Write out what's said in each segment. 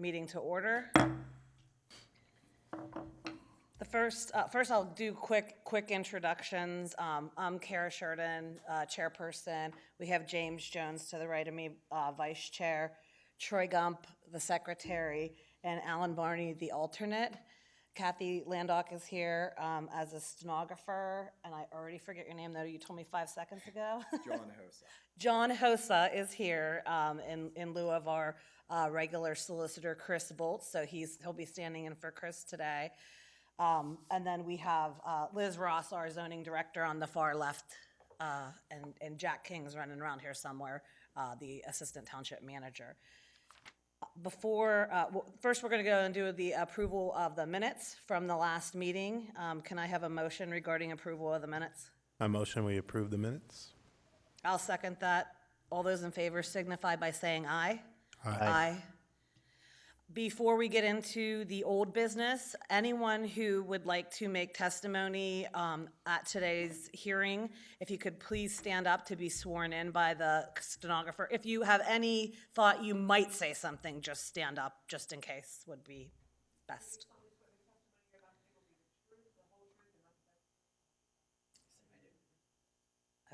meeting to order. First I'll do quick introductions. I'm Kara Sheridan, chairperson. We have James Jones to the right of me, vice chair, Troy Gump, the secretary, and Alan Barney, the alternate. Kathy Landock is here as a stenographer, and I already forget your name, though. You told me 5 seconds ago. John Hosa. John Hosa is here in lieu of our regular solicitor, Chris Bolts, so he'll be standing in for Chris today. And then we have Liz Ross, our zoning director, on the far left, and Jack King's running around here somewhere, the assistant township manager. First we're going to go and do the approval of the minutes from the last meeting. Can I have a motion regarding approval of the minutes? I motion we approve the minutes. I'll second that. All those in favor signify by saying aye. Aye. Before we get into the old business, anyone who would like to make testimony at today's hearing, if you could please stand up to be sworn in by the stenographer. If you have any thought you might say something, just stand up, just in case, would be best.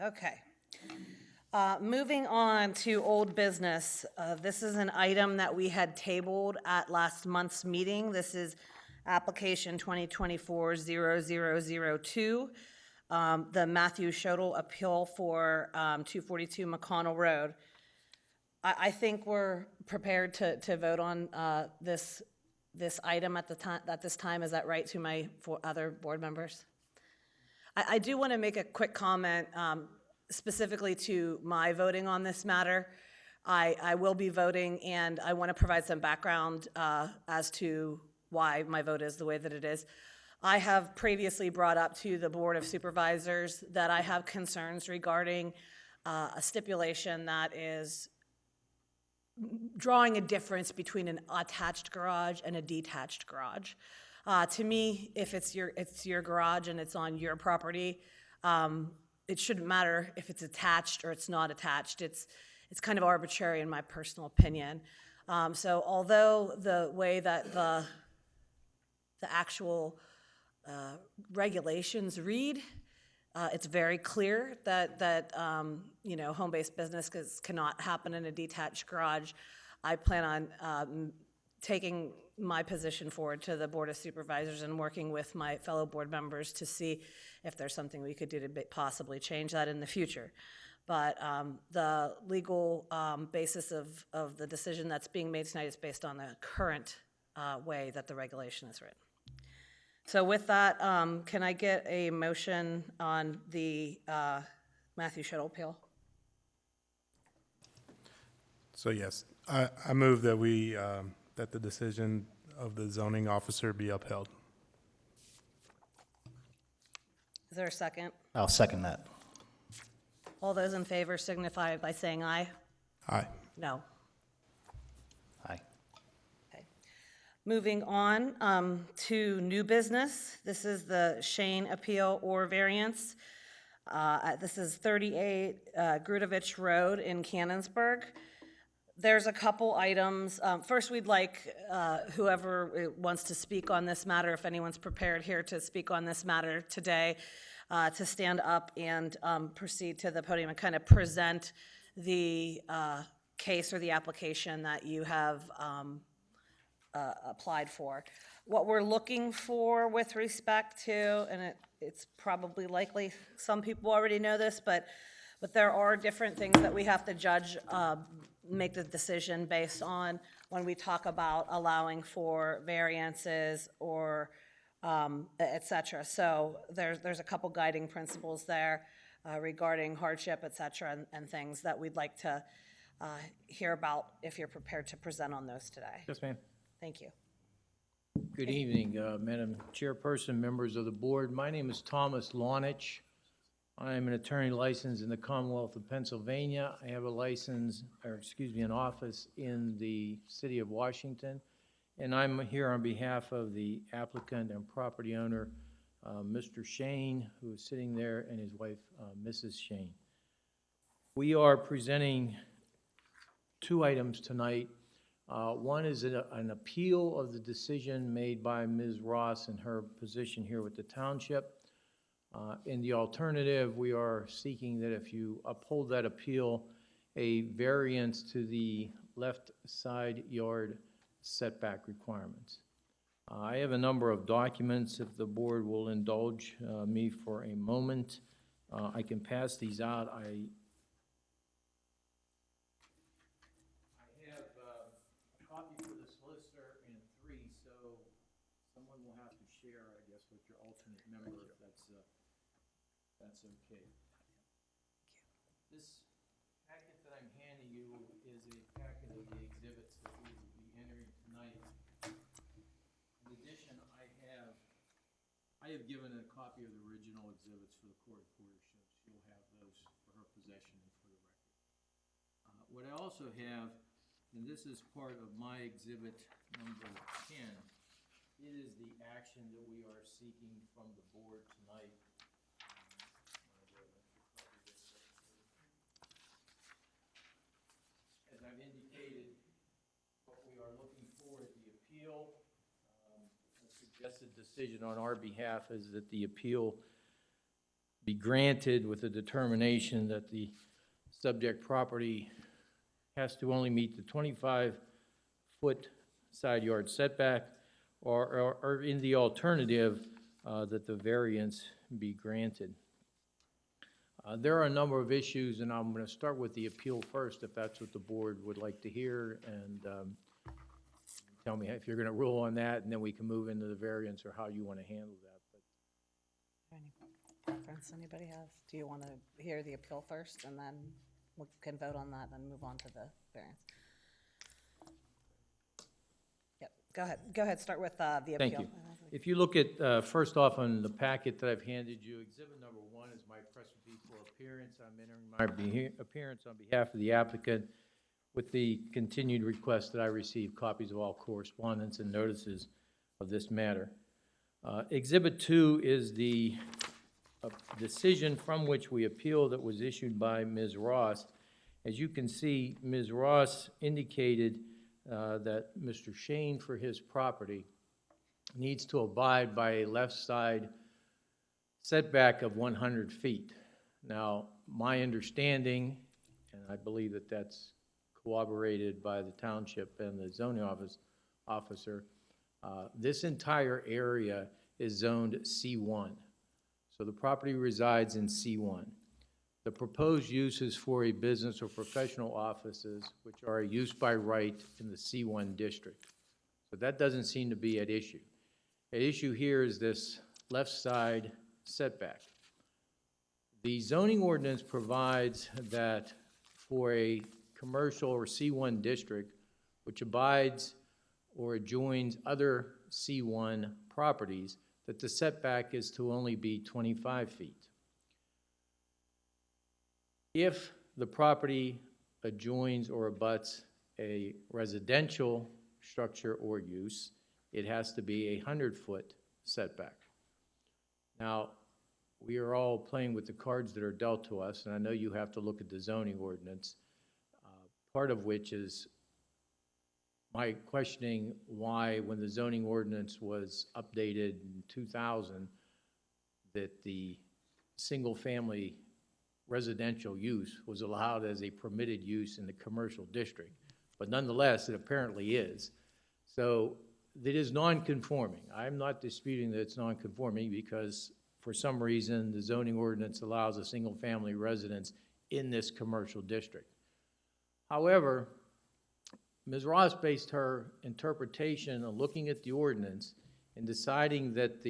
Okay. Moving on to old business, this is an item that we had tabled at last month's meeting. This is application 2024-0002, the Matthew Shodel appeal for 242 McConnell Road. I think we're prepared to vote on this item at this time. Is that right to my other board members? I do want to make a quick comment. Specifically to my voting on this matter. I will be voting, and I want to provide some background as to why my vote is the way that it is. I have previously brought up to the Board of Supervisors that I have concerns regarding a stipulation that is drawing a difference between an attached garage and a detached garage. To me, if it's your garage and it's on your property, it shouldn't matter if it's attached or it's not attached. It's kind of arbitrary in my personal opinion. So although the way that the actual regulations read, it's very clear that home-based business cannot happen in a detached garage. I plan on taking my position forward to the Board of Supervisors and working with my fellow board members to see if there's something we could do to possibly change that in the future. But the legal basis of the decision that's being made tonight is based on the current way that the regulation is written. So with that, can I get a motion on the Matthew Shodel appeal? So yes, I move that we that the decision of the zoning officer be upheld. Is there a second? I'll second that. All those in favor signify by saying aye. Aye. No. Aye. Okay. Moving on to new business. This is the Shane appeal or variance. This is 38 Grudovich Road in Canonsburg. There's a couple items. First, we'd like whoever wants to speak on this matter, if anyone's prepared here to speak on this matter today, to stand up and proceed to the podium and kind of present the case or the application that you have applied for. What we're looking for with respect to, and it's probably likely some people already know this, but there are different things that we have to judge, make the decision based on when we talk about allowing for variances or et cetera. So there's a couple guiding principles there regarding hardship, et cetera, and things that we'd like to hear about if you're prepared to present on those today. Yes, ma'am. Thank you. Good evening, Madam Chairperson, members of the board. My name is Thomas Launich. I am an attorney licensed in the Commonwealth of Pennsylvania. I have a license, an office in the city of Washington, and I'm here on behalf of the applicant and property owner, Mr. Shane, who is sitting there, and his wife, Mrs. Shane. We are presenting two items tonight. One is an appeal of the decision made by Ms. Ross in her position here with the township. In the alternative, we are seeking that if you uphold that appeal, a variance to the left side yard setback requirements. I have a number of documents, if the board will indulge me for a moment. I can pass these out. I have a copy for the solicitor and 3, so someone will have to share, I guess, with your alternate member, if that's okay. This packet that I'm handing you is a packet of the exhibits that we will be entering tonight. In addition, I have given a copy of the original exhibits for the court reporter, so she'll have those for her possession and for the record. What I also have, and this is part of my exhibit number 10, it is the action that we are seeking from the board tonight. As I've indicated, what we are looking for is the appeal. A suggested decision on our behalf is that the appeal be granted with a determination that the subject property has to only meet the 25-foot side yard setback, or in the alternative, that the variance be granted. There are a number of issues, and I'm going to start with the appeal first, if that's what the board would like to hear, and tell me if you're going to rule on that, and then we can move into the variance or how you want to handle that. But Any preference anybody has? Do you want to hear the appeal first, and then we can vote on that, then move on to the variance? Yep, go ahead, start with the appeal. Thank you. If you look at, first off, on the packet that I've handed you, exhibit number 1 is my press release for appearance. I'm entering my appearance on behalf of the applicant with the continued request that I receive copies of all correspondence and notices of this matter. Exhibit 2 is the decision from which we appeal that was issued by Ms. Ross. As you can see, Ms. Ross indicated that Mr. Shane, for his property, needs to abide by a left side setback of 100 feet. Now, my understanding, and I believe that that's corroborated by the township and the zoning officer, this entire area is zoned C1. So the property resides in C1. The proposed use is for a business or professional offices, which are a use by right in the C1 district. So that doesn't seem to be at issue. At issue here is this left side setback. The zoning ordinance provides that for a commercial or C1 district, which abides or adjoins other C1 properties, that the setback is to only be 25 feet. If the property adjoins or abuts a residential structure or use, it has to be a 100-foot setback. Now, we are all playing with the cards that are dealt to us, and I know you have to look at the zoning ordinance, part of which is my questioning why, when the zoning ordinance was updated in 2000, that the single-family residential use was allowed as a permitted use in the commercial district. But nonetheless, it apparently is. So it is non-conforming. I'm not disputing that it's non-conforming because for some reason the zoning ordinance allows a single-family residence in this commercial district. However, Ms. Ross based her interpretation on looking at the ordinance and deciding that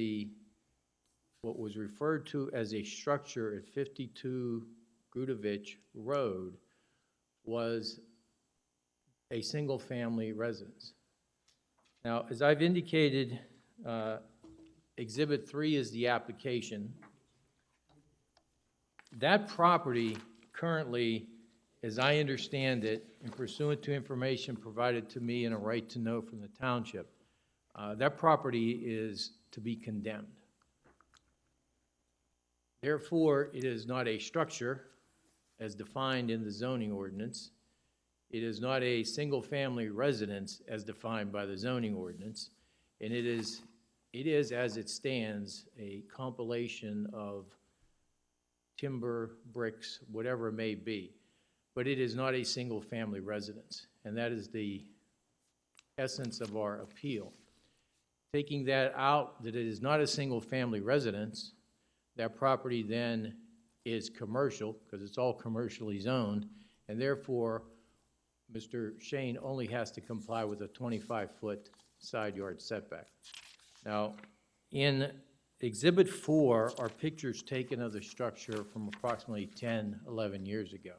what was referred to as a structure at 52 Grudovich Road was a single-family residence. Now, as I've indicated, Exhibit 3 is the application. That property currently, as I understand it, and pursuant to information provided to me and a right to know from the township, that property is to be condemned. Therefore, it is not a structure as defined in the zoning ordinance. It is not a single-family residence as defined by the zoning ordinance, and it is, as it stands, a compilation of timber, bricks, whatever it may be. But it is not a single-family residence, and that is the essence of our appeal. Taking that out, that it is not a single-family residence, that property then is commercial, because it's all commercially zoned, and therefore, Mr. Shane only has to comply with a 25-foot side yard setback. Now, in Exhibit 4 are pictures taken of the structure from approximately 10, 11 years ago.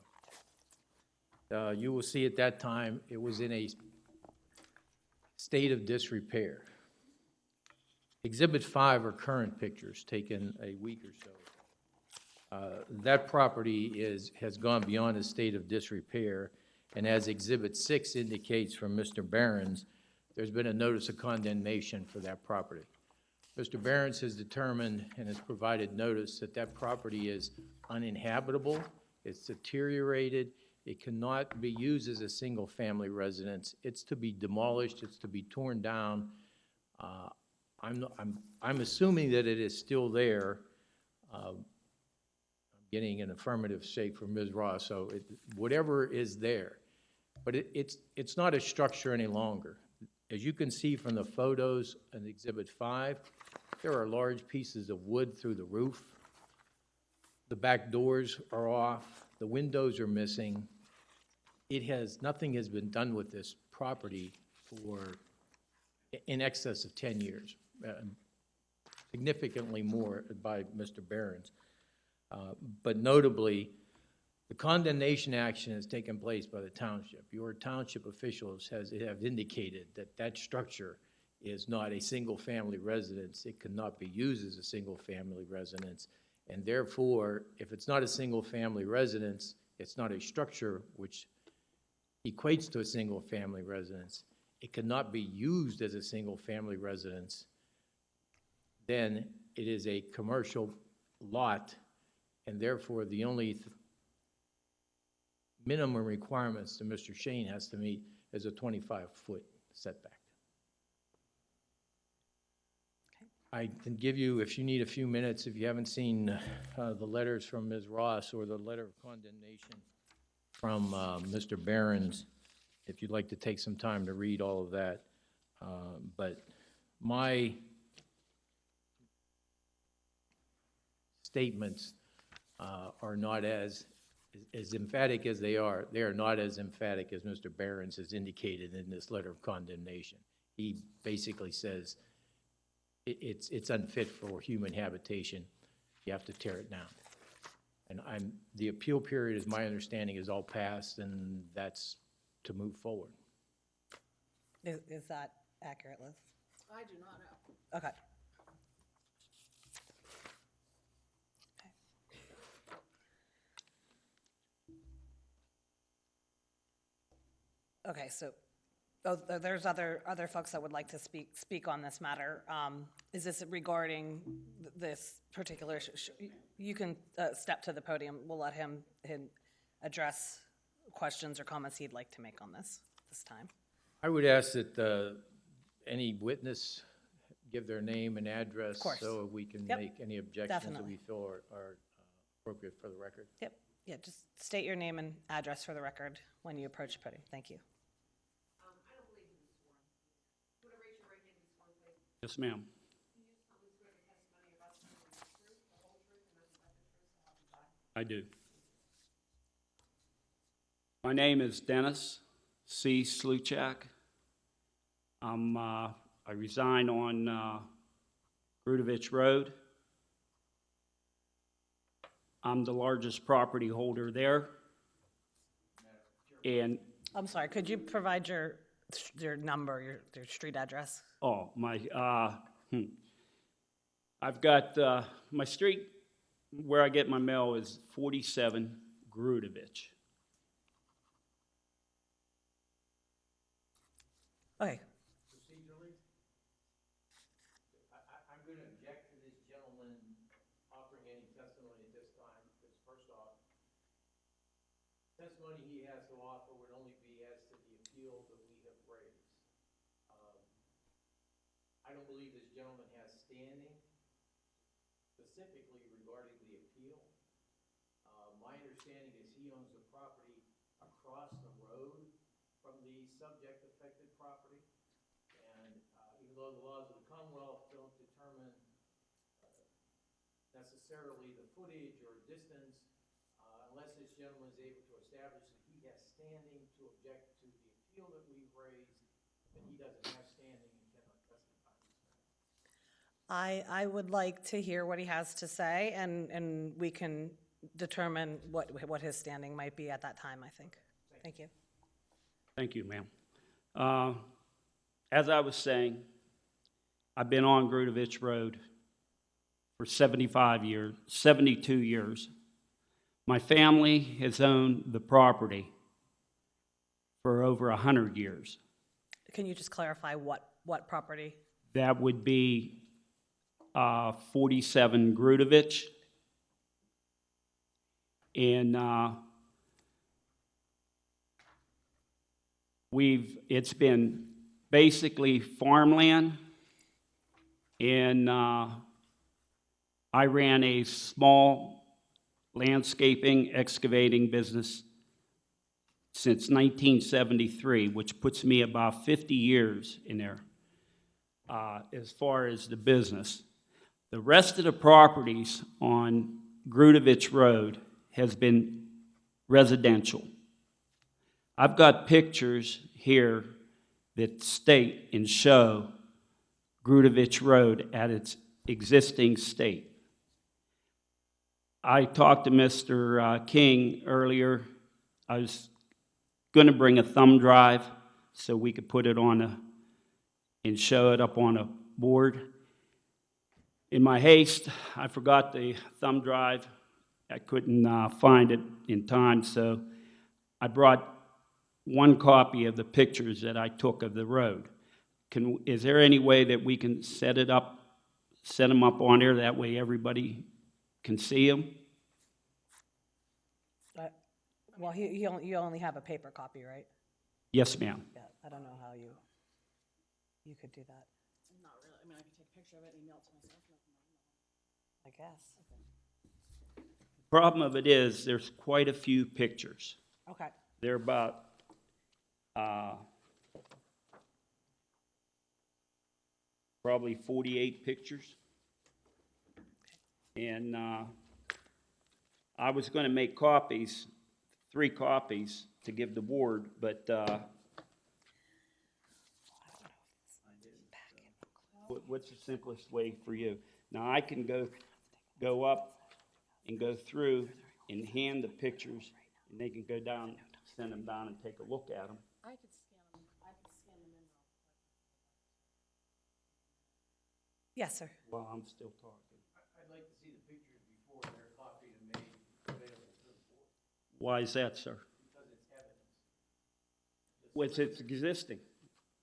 You will see at that time, it was in a state of disrepair. Exhibit 5 are current pictures taken a week or so. That property has gone beyond a state of disrepair, and as Exhibit 6 indicates from Mr. Behrens, there's been a notice of condemnation for that property. Mr. Behrens has determined and has provided notice that that property is uninhabitable, it's deteriorated, it cannot be used as a single-family residence, it's to be demolished, it's to be torn down. I'm assuming that it is still there. I'm getting an affirmative shake from Ms. Ross, so whatever is there. But it's not a structure any longer. As you can see from the photos in Exhibit 5, there are large pieces of wood through the roof. The back doors are off. The windows are missing. Nothing has been done with this property for in excess of 10 years, significantly more by Mr. Behrens. But notably, the condemnation action has taken place by the township. Your township officials have indicated that that structure is not a single-family residence. It cannot be used as a single-family residence. And therefore, if it's not a single-family residence, it's not a structure which equates to a single-family residence. It cannot be used as a single-family residence. Then it is a commercial lot, and therefore the only minimum requirements that Mr. Shane has to meet is a 25-foot setback. I can give you, if you need a few minutes, if you haven't seen the letters from Ms. Ross or the letter of condemnation from Mr. Behrens, if you'd like to take some time to read all of that. But my statements are not as emphatic as they are. They are not as emphatic as Mr. Behrens has indicated in this letter of condemnation. He basically says it's unfit for human habitation. You have to tear it down. And the appeal period, as my understanding, is all passed, and that's to move forward. Is that accurate, Liz? I do not know. Okay. Okay, so, there's other folks that would like to speak on this matter. Is this regarding this particular, you can step to the podium. We'll let him address questions or comments he'd like to make on this time. I would ask that any witness give their name and address. Of course. So we can Yep. make any objections that Definitely. we feel are appropriate for the record. Yep, yeah, just state your name and address for the record when you approach the podium. Thank you. I don't believe he was sworn. Would you raise your right hand and be sworn, please? Yes, ma'am. Can you just tell me swear the testimony about the truth, the whole truth, and nothing but the truth, so help you God? I do. My name is Dennis C. Sluchak. I reside on Grudovich Road. I'm the largest property holder there. And, I'm sorry, could you provide your number, your street address? oh, I've got, my street where I get my mail is 47 Grudovich. Okay, Procedurally, I'm going to object to this gentleman offering any testimony at this time, because first off, testimony he has to offer would only be believe this gentleman has standing specifically regarding the appeal. My understanding is he owns the property across the road from the subject affected property. And even though the laws of the Commonwealth don't determine necessarily the footage or distance, unless this gentleman is able to establish that he has standing to object to the appeal that we've raised, then he doesn't have standing and cannot testify in this matter. I would like to hear what he has to say, and we can determine what his standing might be at that time, I think. Thank you. Thank you, ma'am. As I was saying, I've been on Grudovich Road for 72 years. My family has owned the property for over 100 years. Can you just clarify what property? That would be 47 Grudovich. And it's been basically farmland, and I ran a small landscaping excavating business since 1973, which puts me about 50 years in there as far as the business. The rest of the properties on Grudovich Road has been residential. I've got pictures here that state and show Grudovich Road at its existing state. I talked to Mr. King earlier. I was going to bring a thumb drive so we could put it on and show it up on a board. In my haste, I forgot the thumb drive. I couldn't find it in time, so I brought one copy of the pictures that I took of the road. Is there any way that we can set them up on there, that way everybody can see them? Well, you only have a paper copy, right? Yes, ma'am. Yeah, I don't know how you could do that, Not really, I mean, I could take a picture of it and email it to myself. I guess. Problem of it is, there's quite a few pictures. Okay. They're about probably 48 pictures. And I was going to make copies, 3 copies to give the board, but what's the simplest way for you? Now, I can go up and go through and hand the pictures, and they can go down, send them down and take a look at them. I could scan them in real quick. Yes, sir. While I'm still talking. I'd like to see the pictures before they're copied and made available to the board, Why is that, sir? because it's evidence. What's it's existing?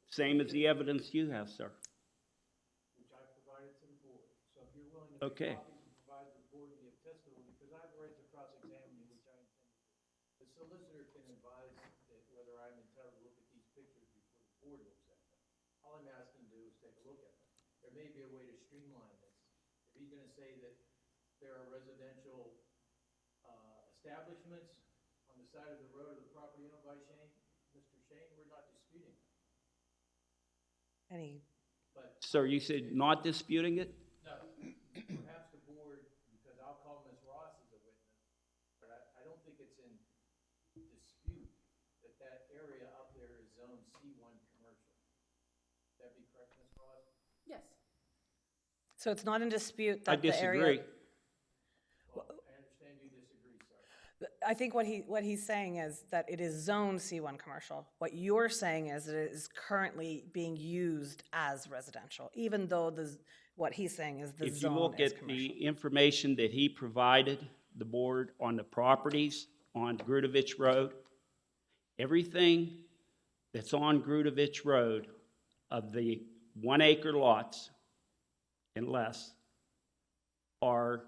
Same as the evidence you have, sir. Which I provided to the board. So if you're willing to Okay. make copies and provide to the board and give testimony, because I have a right to cross-examine you, which I intend to do. The solicitor can advise that whether I'm entitled to look at these pictures before the board looks at them. All I'm asking to do is take a look at them. There may be a way to streamline this. If he's gonna say that there are residential establishments on the side of the road of the property owned by Mr. Shane, we're not disputing that. But Sir, you said not disputing it? no, perhaps the board, because I'll call Ms. Ross as a witness, but I don't think it's in dispute that that area up there is zone C1 commercial. Would that be correct, Ms. Ross? Yes, So it's not in dispute I that the area... disagree. Well, I understand you disagree, sir. I think what he's saying is that it is zone C1 commercial. What you're saying is that it is currently being used as residential, even though what he's saying is the If you zone look is at commercial. the information that he provided the board on the properties on Grudovich Road, everything that's on Grudovich Road of the 1 acre lots and less are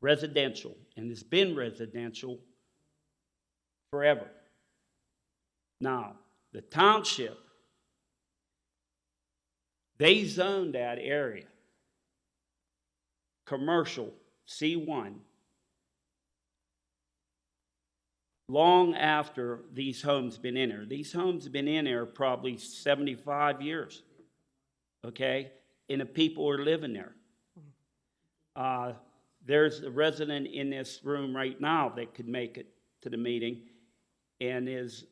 residential, and has been residential forever. Now, the township They zoned that area, commercial, C1, long after these homes been in there. These homes been in there probably 75 years, okay? And the people are living there. There's a resident in this room right now that could make it to the meeting and is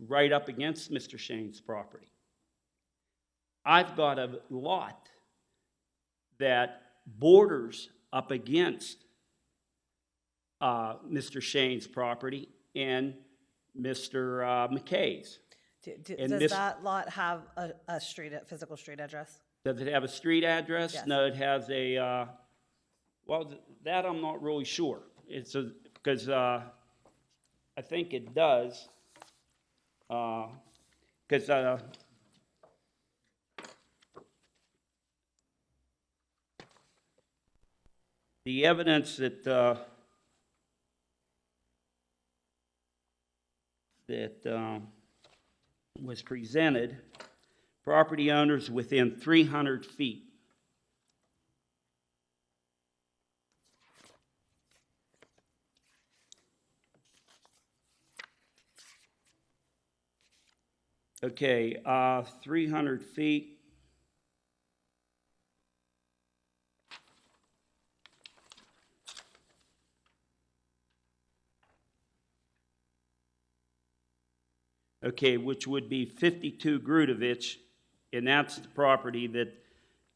right up against Mr. Shane's property. I've got a lot that borders up against Mr. Shane's property and Mr. McKay's. And Does this- that lot have a physical street address? Does it have a street address? Yes. No, it has a, well, that I'm not really sure. It's because I think it does, because the evidence that was presented, property owners within 300 feet. Okay, 300 feet. Okay, which would be 52 Grudovich, and that's the property that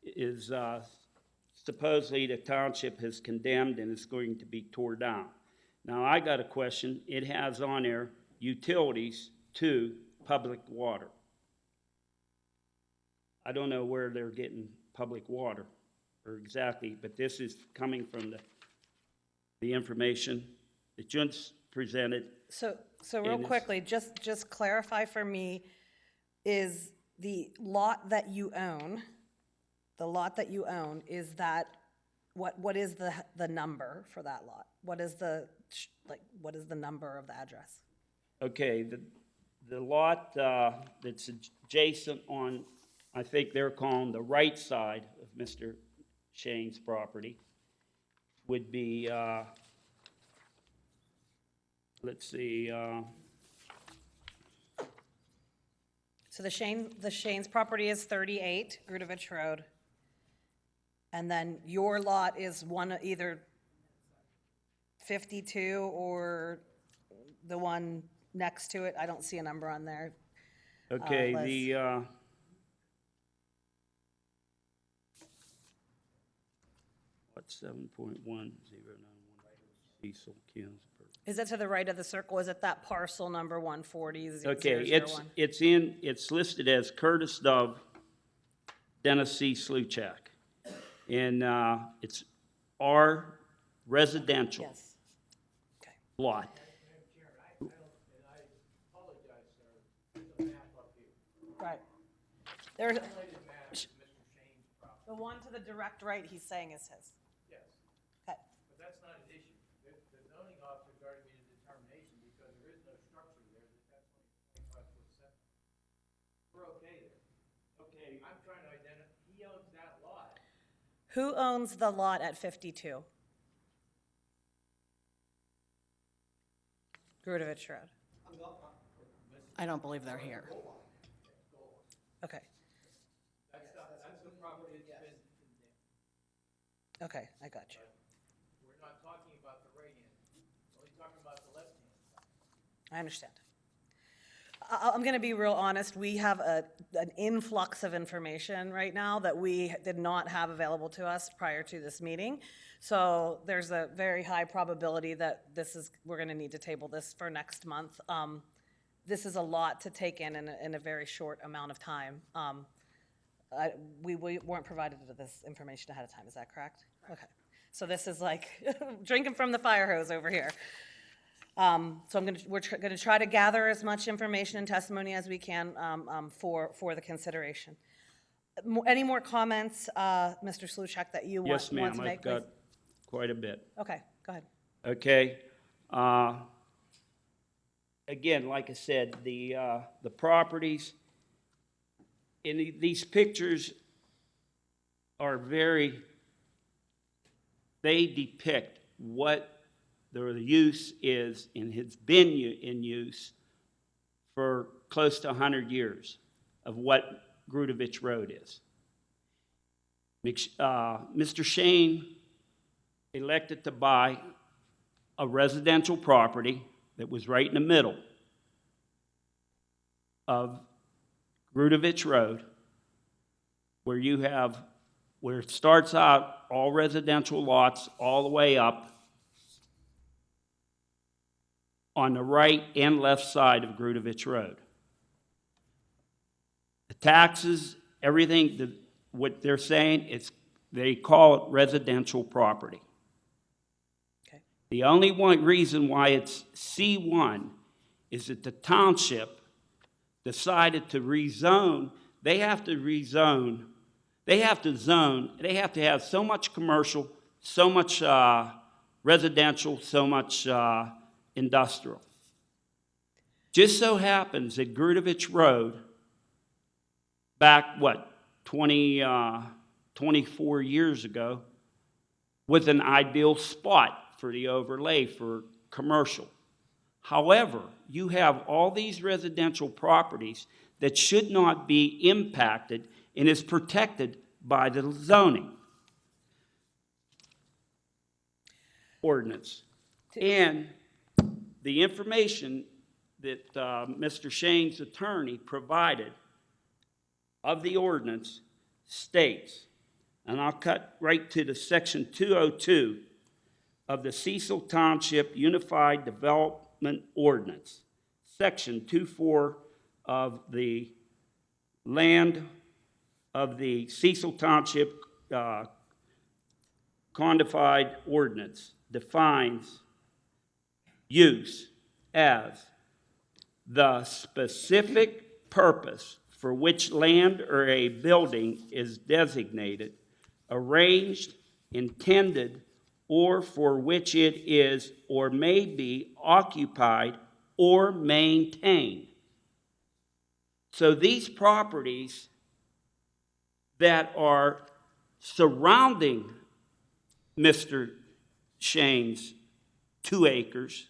is supposedly the township has condemned and is going to be tore down. Now, I got a question. It has on there utilities to public water. I don't know where they're getting public water or exactly, but this is coming from the information that Jun's presented. So real And it's- quickly, just clarify for me, is the lot that you own, is that, what is the number for that lot? What is what is the number of the address? Okay, the lot that's adjacent on, I think they're calling the right side of Mr. Shane's property, would be, let's see, So the Shane's property is 38 Grudovich Road. And then your lot is either 52 or the one next to it. I don't see a number on there. okay, Les. What's 7.1091 Cecil Township. Is it to the right of the circle? Is it that parcel number 140? Okay, it's listed as Curtis Dove, Dennis C. Sluchak. And it's our residential Yes. Okay. lot. Right. There's, the one to the direct right, he's saying is his. Yes, Okay. but that's not an issue. The zoning officer's already made a determination because there is no structure there that's 25-foot setback. We're okay there. Okay. I'm trying to identify, he owns that lot. Who owns the lot at 52? Grudovich Road. I don't believe they're here. Okay, That's the property that's been condemned. okay, I got you. We're not talking about the right hand, we're only talking about the left hand. I understand. I'm going to be real honest. We have an influx of information right now that we did not have available to us prior to this meeting. So there's a very high probability that we're going to need to table this for next month. This is a lot to take in a very short amount of time. We weren't provided with this information ahead of time. Is that correct? Okay. So this is like drinking from the fire hose over here. So we're gonna try to gather as much information and testimony as we can for the consideration. Any more comments, Mr. Sluchak, that you want Yes, to ma'am, make? I've got please? quite a bit. Okay, go ahead. Okay. Again, like I said, the properties and these pictures are they depict what the use is and has been in use for close to 100 years of what Grudovich Road is. Mr. Shane elected to buy a residential property that was right in the middle of Grudovich Road, where it starts out all residential lots all the way up on the right and left side of Grudovich Road. The taxes, everything, what they're saying, they call it residential property. Okay. The only reason why it's C1 is that the township decided to rezone. They have to have so much commercial, so much residential, so much industrial. Just so happens that Grudovich Road, back, 24 years ago, was an ideal spot for the overlay for commercial. However, you have all these residential properties that should not be impacted and is protected by the zoning ordinance. And the information that Mr. Shane's attorney provided of the ordinance states, and I'll cut right to the section 202 of the Cecil Township Unified Development Ordinance, section 24 of the land of the Cecil Township Codified Ordinance defines use as the specific purpose for which land or a building is designated, arranged, intended, or for which it is or may be occupied or maintained. So these properties that are surrounding Mr. Shane's 2 acres,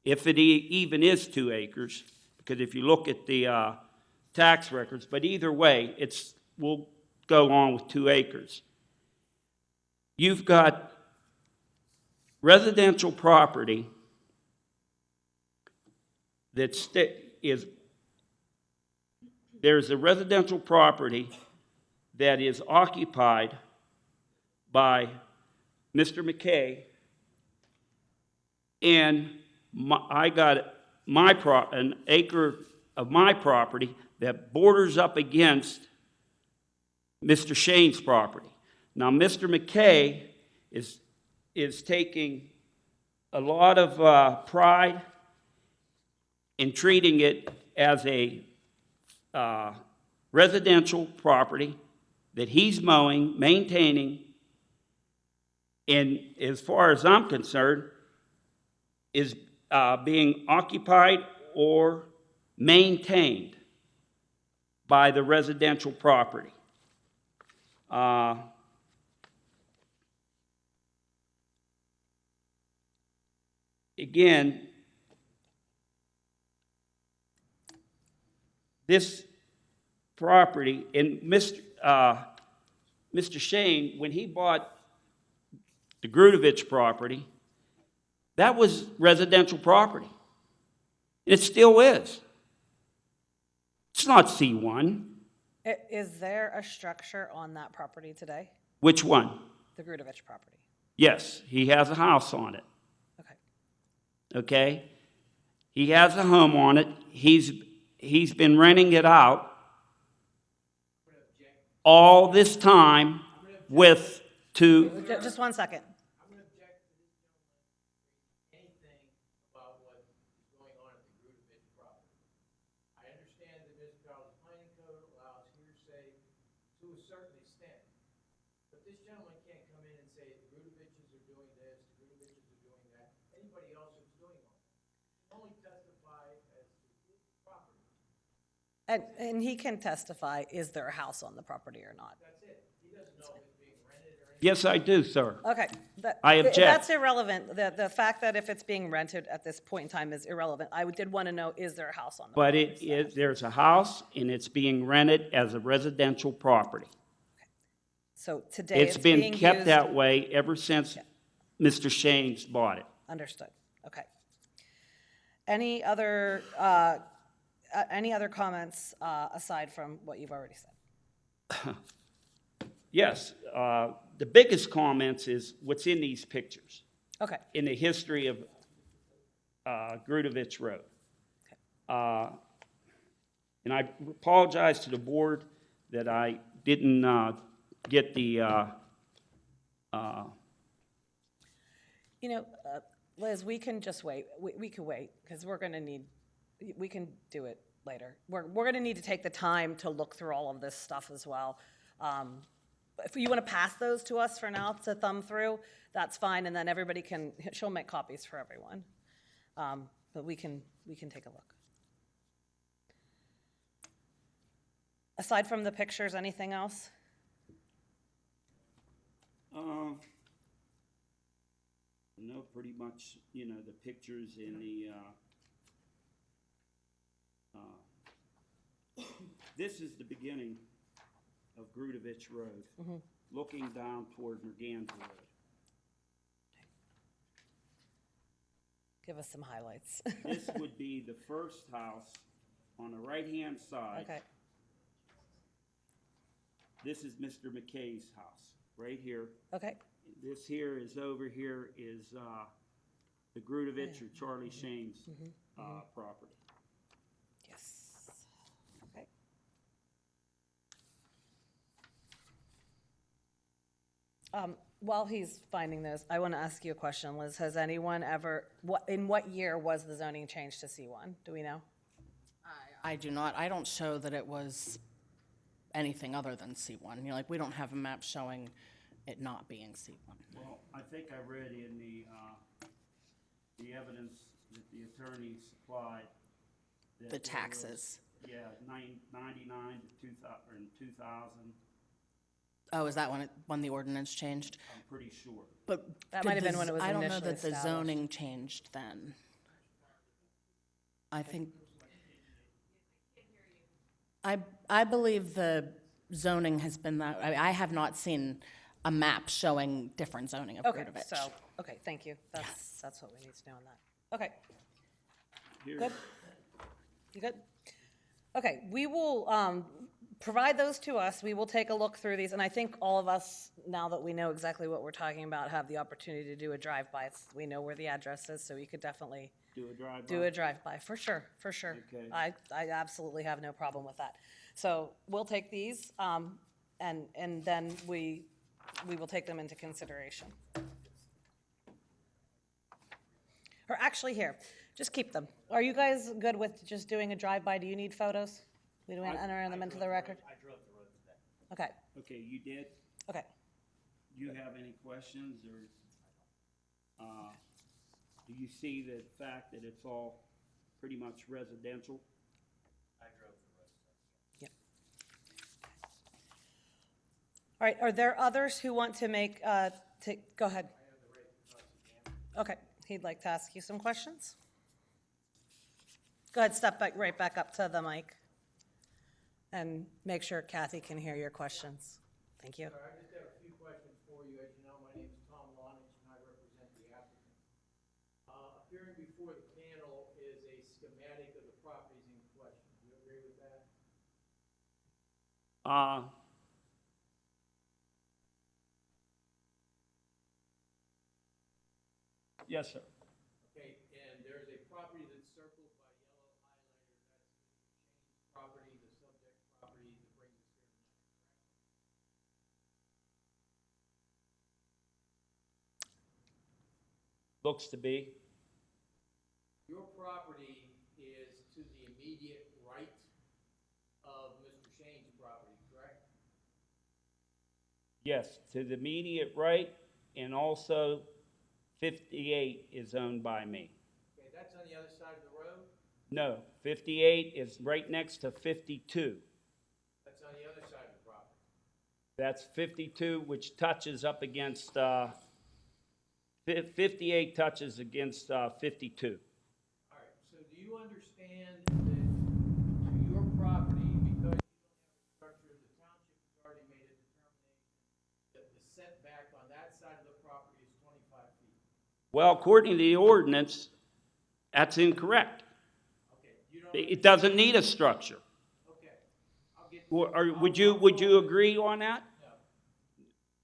if it even is 2 acres, because if you look at the tax records, but either way, we'll go on with 2 acres. You've got residential property there's a residential property that is occupied by Mr. McKay, and I got an acre of my property that borders up against Mr. Shane's property. Now, Mr. McKay is taking a lot of pride in treating it as a residential property that he's mowing, maintaining, and as far as I'm concerned, is being occupied or maintained by the residential property. Again, this property, and Mr. Shane, when he bought the Grudovich property, that was residential property. It still is. It's not C1. Is there a structure on that property today? Which one? The Grudovich property? Yes, he has a house on it. Okay. Okay? He has a home on it. He's been renting it out all this time Just 1 second. I'm going to object to this gentleman anything about what is going on at the Grudovich property. I understand the municipality planning code allows hearsay to a certain extent, but this gentleman can't come in and say the Grudoviches are doing this, the Grudoviches are doing that, anybody else is doing it. He only testified as to his property. And he can testify, is there a house on the property or not? Yes, I do, sir. Okay. I object. That's irrelevant. The fact that if it's being rented at this point in time is irrelevant. I did want to know, is there a house on the But property? there's a house, and it's being rented as a residential property. So today It's been being kept used- that way ever since Mr. Shanes bought it. Understood, okay. Any other comments aside from what you've already said? Yes, the biggest comments is what's in these pictures, Okay, in the history of Grudovich Road. And I apologize to the board that I didn't get the, Liz, we can just wait. We can wait, because we're going to need, we can do it later. We're going to need to take the time to look through all of this stuff as well. If you want to pass those to us for now to thumb through, that's fine, and then everybody can, she'll make copies for everyone. But we can take a look. Aside from the pictures, anything else? no, pretty much, the pictures in the, this is the beginning of Grudovich Road, looking down toward Merganza Road. Give us some highlights. This would be the first house on the right-hand side. Okay, This is Mr. McKay's house, right here. okay, This here is over here is the Grudovich or Charlie Shane's property. yes, okay. While he's finding those, I want to ask you a question, Liz. Has anyone ever, in what year was the zoning changed to C1? Do we know? I do not, I don't show that it was anything other than C1. We don't have a map showing it not being C1. Well, I think I read in the evidence that the attorney supplied. that The there taxes. was, Yeah, 99 to 2000, Oh, is that when the ordinance changed? I'm pretty sure. But That did might have the been when it was I don't know initially that the established. zoning changed then. I think, I believe the zoning has been that, I have not seen a map showing different zoning of Okay, Grudovich. so, okay, thank you. That's what we need to know on that. Okay, Here, good. You good? Okay, we will provide those to us. We will take a look through these, and I think all of us, now that we know exactly what we're talking about, have the opportunity to do a drive-by. We know where the address is, so we could definitely do a drive-by. do a drive-by, for sure, for sure. Okay. I absolutely have no problem with that. So we'll take these, and then we will take them into consideration. Or actually, here, just keep them. Are you guys good with just doing a drive-by? Do you need photos? We don't enter them into the record? I drove the road today. Okay, Okay, you did? okay. Do you have any questions, or do you see the fact that it's all pretty much residential? I drove the road today. Yep. All right, are there others who want to make, go ahead. Okay, he'd like to ask you some questions? Go ahead, step back, right back up to the mic. And make sure Kathy can hear your questions. Thank you. I just have a few questions for you. As you know, my name is Tom Lonich, and I represent the applicant. Appearing before the panel is a schematic of the properties in question. Do you agree with that? Yes, sir. Okay, and there's a property that's circled by yellow highlighter. That's the property, the subject property that brings us here tonight. Looks to be. Your property is to the immediate right of Mr. Shane's property, correct? Yes, to the immediate right, and also 58 is owned by me. Okay, that's on the other side of the road? No, 58 is right next to 52. That's on the other side of the property. That's 52, which touches up against, 58 touches against 52. All right, so do you understand that to your property, because you don't have a structure, the township has already made a determination that the setback on that side of the property is 25 feet? Well, according to the ordinance, that's incorrect. Okay, you don't, It doesn't need a structure. okay, I'll get. Would you agree on that?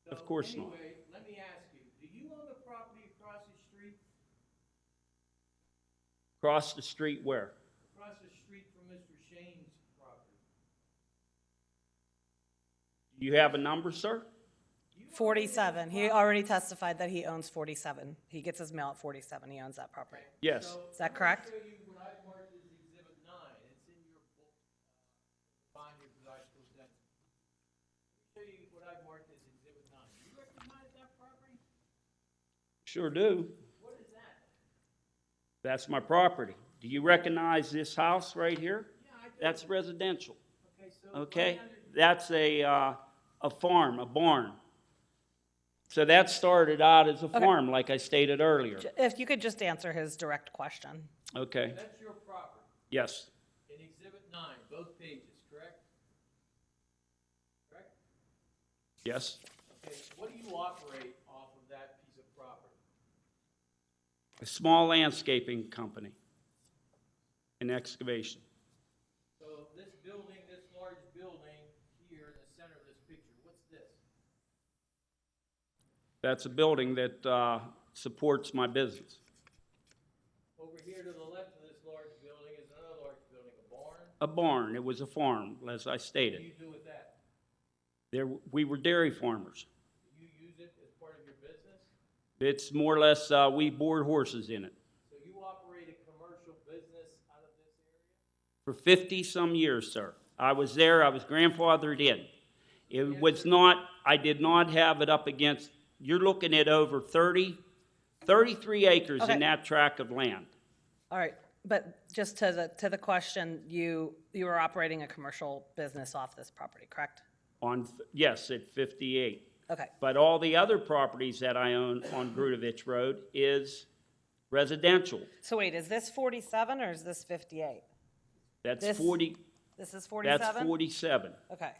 No. Of course not. Anyway, let me ask you, do you own the property across the street? Across the street where? Across the street from Mr. Shane's property? Do you have a number, sir? 47. He already testified that he owns 47. He gets his mail at 47. He owns that property. Yes. So, Is that correct? I'll show you what I've marked as Exhibit 9. It's in your book, binder that I presented. Let me show you what I've marked as Exhibit 9. Do you recognize that property? Sure do. What is that? That's my property. Do you recognize this house right here? Yeah, I do. That's residential, Okay, so. okay? That's a farm, a barn. So that started out as a farm, like I stated earlier. If you could just answer his direct question. Okay, That's your property yes, in Exhibit 9, both pages, correct? Correct? yes. Okay, what do you operate off of that piece of property? A small landscaping company, an excavation. So this building, this large building here in the center of this picture, what's this? That's a building that supports my business. Over here to the left of this large building is another large building, a barn. A barn, it was a farm, as I What do stated. you do with that? We were dairy farmers. Do you use it as part of your business? It's more or less, we board horses in it. So you operate a commercial business out of this area? For 50-some years, sir. I was there, I was grandfathered in. It was not, I did not have it up against, you're looking at over 33 acres Okay. in that tract of land. All right, but just to the question, you were operating a commercial business off this property, correct? Yes, at 58. Okay, But all the other properties that I own on Grudovich Road is residential. so wait, is this 47 or is this 58? That's This- 40, This is 47? that's 47. Okay,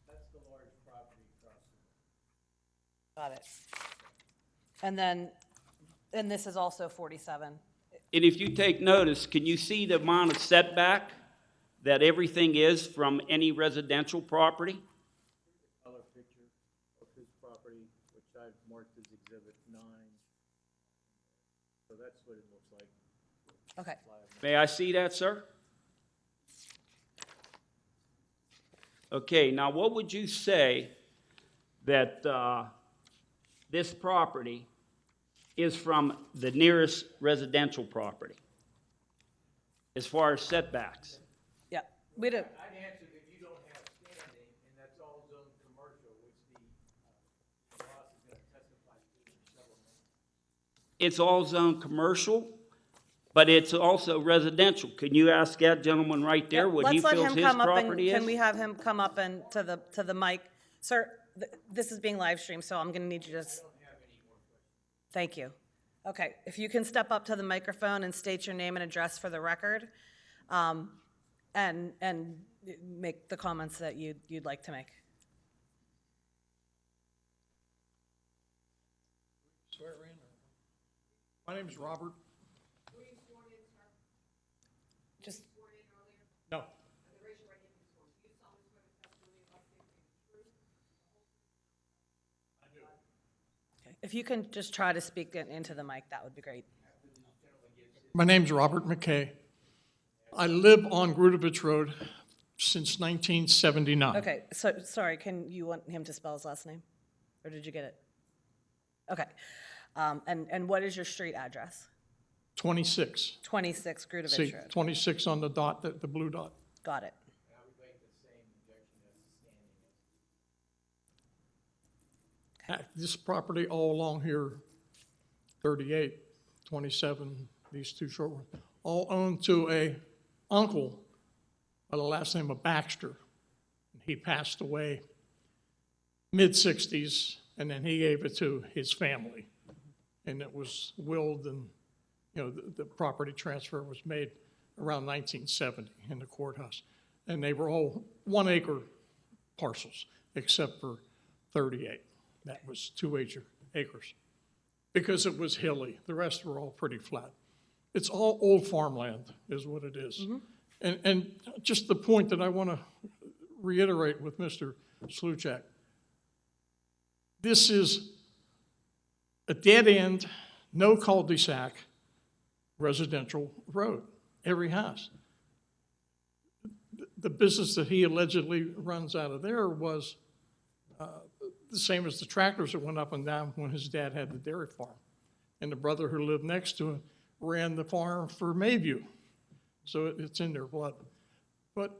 That's the large property across the got it. And this is also 47? And if you take notice, can you see the amount of setback that everything is from any residential property? color picture of his property, which I've marked as Exhibit 9. So that's what it looks like. Okay, May I see that, sir? Okay, now what would you say that this property is from the nearest residential property as far as setbacks? yeah, we do, I'd answer that you don't have standing, and that's all zone commercial, which the boss is going to testify to in several minutes. It's all zone commercial, but it's also residential. Can you ask that gentleman right there what he let's let feels him his come up and, property can we is? have him come up and to the mic? Sir, this is being live streamed, so I'm gonna need you to. Thank you. Okay, if you can step up to the microphone and state your name and address for the record, and make the comments that you'd like to make. Swear in. My name is Robert. Were you sworn in, sir? Just, Sworn in earlier? No, And the raise your right hand and be sworn. Do you solemnly swear the testimony you're about to give will be the truth, the whole truth, okay. If you can just try to speak into the mic, that would be great. my name's Robert McKay. I live on Grudovich Road since 1979. Okay, so, sorry, can you want him to spell his last name? Or did you get it? Okay. And what is your street address? 26. 26 Grudovich See, Road. 26 on the dot, the blue dot. Got it. And I would make the same objection as standing. This property all along here, 38, 27, these two short ones, all owned to a uncle by the last name of Baxter. He passed away mid-60s, and then he gave it to his family. And it was willed, and, you know, the property transfer was made around 1970 in the courthouse. And they were all 1 acre parcels, except for 38. That was 2 acres, because it was hilly. The rest were all pretty flat. It's all old farmland is what it is. And just the point that I want to reiterate with Mr. Sluchak, this is a dead-end, no cul-de-sac residential road, every house. The business that he allegedly runs out of there was the same as the tractors that went up and down when his dad had the dairy farm. And the brother who lived next to him ran the farm for Mayview. So it's in their blood. But